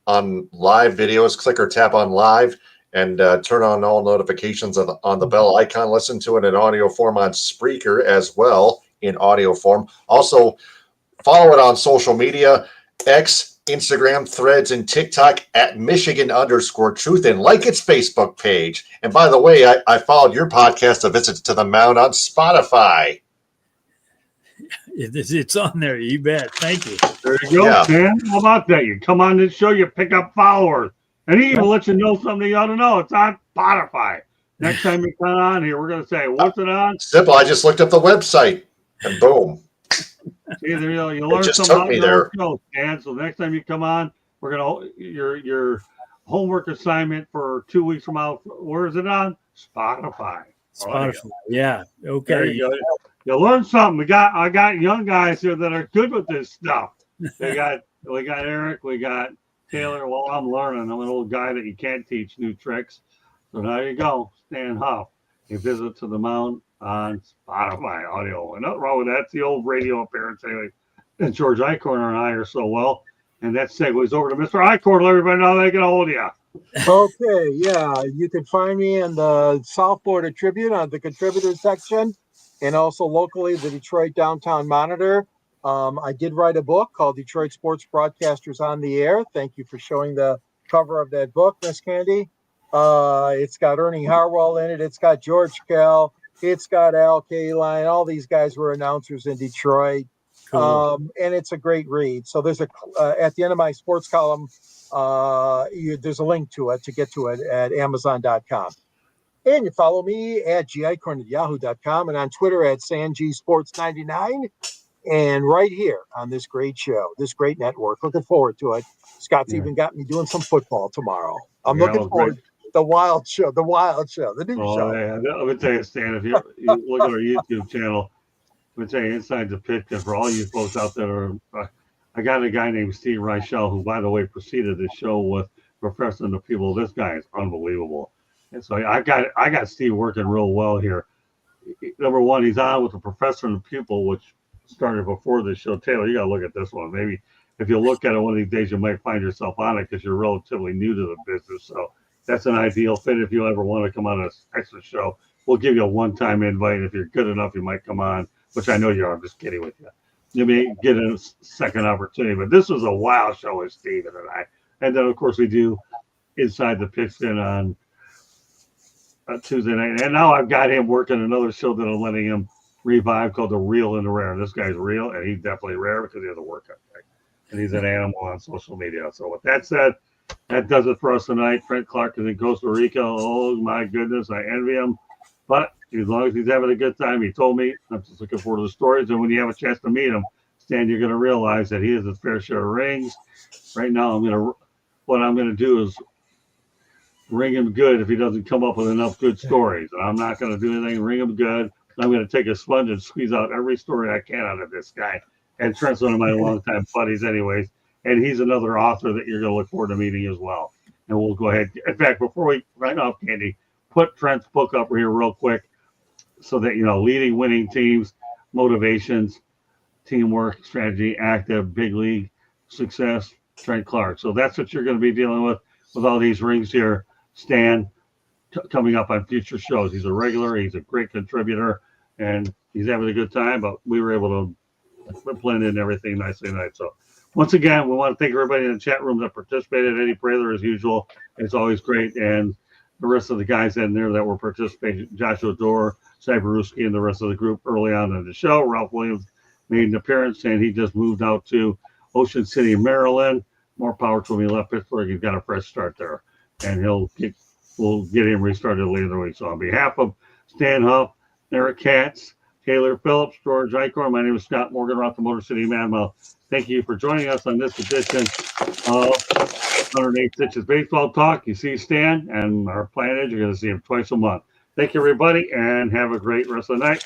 on live videos. Click or tap on live and turn on all notifications on the bell icon. Listen to it in audio form on Spreaker as well in audio form. Also, follow it on social media, X, Instagram, Threads, and TikTok at Michigan_Truth, and like its Facebook page. And by the way, I followed your podcast, A Visit to the Mound, on Spotify. It's on there. You bet. Thank you. There you go, man. How about that? You come on this show, you pick up followers. And he even lets you know something you ought to know. It's on Spotify. Next time you come on here, we're going to say, what's it on? Simple. I just looked up the website, and boom. Either you learn something about your show, Stan. So next time you come on, we're gonna your homework assignment for 2 weeks from now. Where is it on? Spotify. Spotify. Yeah. Okay. There you go. You learn something. I got young guys here that are good with this stuff. We got Eric. We got Taylor. Well, I'm learning. I'm an old guy that you can't teach new tricks. So there you go, Stan Huff. A Visit to the Mound on Spotify audio. And nothing wrong with that. It's the old radio appearance anyway. And George Eichhorn and I are so well. And that segues over to Mr. Eichhorn. Let everybody know they get a hold of you. Okay, yeah. You can find me in the South Florida Tribune on the contributor section, and also locally the Detroit Downtown Monitor. I did write a book called Detroit Sports Broadcasters on the Air. Thank you for showing the cover of that book, Miss Candy. It's got Ernie Harwell in it. It's got George Kell. It's got Al Kaline. All these guys were announcers in Detroit. Cool. And it's a great read. So there's at the end of my sports column, there's a link to it to get to it at Amazon.com. And you follow me at gicorn@yahoo.com and on Twitter at SanGSports99. And right here on this great show, this great network. Looking forward to it. Scott's even got me doing some football tomorrow. I'm looking forward. The Wild Show, the new show. Yeah. Let me tell you, Stan, if you look at our YouTube channel, let me tell you, Inside the Pitch, and for all you folks out there, I got a guy named Steve Reichel, who, by the way, preceded the show with Professor the People. This guy is unbelievable. And so I got Steve working real well here. Number one, he's on with the Professor and the Pupil, which started before this show. Taylor, you got to look at this one. Maybe if you look at it one of these days, you might find yourself on it because you're relatively new to the business. So that's an ideal fit if you ever want to come on an extra show. We'll give you a one-time invite. If you're good enough, you might come on, which I know you are. I'm just kidding with you. You may get a second opportunity. But this was a wild show with Steven and I. And then, of course, we do Inside the Pigskin on Tuesday night. And now I've got him working another show that I'm letting him revive called The Real and the Rare. This guy's real, and he's definitely rare because he has a work ethic. And he's an animal on social media. So with that said, that does it for us tonight. Trent Clark is in Costa Rica. Oh, my goodness. I envy him. But as long as he's having a good time, he told me, I'm just looking forward to the stories. And when you have a chance to meet him, Stan, you're going to realize that he has his fair share of rings. Right now, what I'm going to do is ring him good if he doesn't come up with enough good stories. And I'm not going to do anything. Ring him good. I'm going to take a sponge and squeeze out every story I can out of this guy. And Trent's one of my longtime buddies anyways. And he's another author that you're going to look forward to meeting as well. And we'll go ahead. In fact, before we sign off, Candy, put Trent's book up here real quick so that, leading winning teams, motivations, teamwork, strategy, active, big league, success, Trent Clark. So that's what you're going to be dealing with all these rings here, Stan, coming up on future shows. He's a regular. He's a great contributor, and he's having a good time, but we were able to blend in everything nicely tonight. So once again, we want to thank everybody in the chat room that participated. Eddie Prather, as usual. It's always great. And the rest of the guys in there that were participating, Joshua Dorr, Cyberuski, and the rest of the group early on in the show. Ralph Williams made an appearance, and he just moved out to Ocean City, Maryland. More power to him. He left Pittsburgh. He's got a fresh start there. And we'll get him restarted later in the week. So on behalf of Stan Huff, Eric Katz, Taylor Phillips, George Eichhorn, my name is Scott Morgan, Roth the Motor City Madmouth. Thank you for joining us on this edition of 108 Stitches Baseball Talk. You see Stan, and our plan is you're going to see him twice a month. Thank you, everybody, and have a great rest of the night.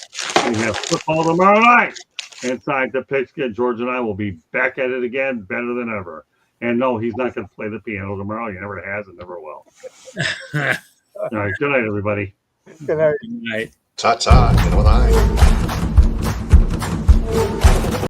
We have football tomorrow night. Inside the Pigskin, George and I will be back at it again, better than ever. And no, he's not going to play the piano tomorrow. He never has and never will. All right. Good night, everybody. Good night. Good night. Ta-ta. Good night.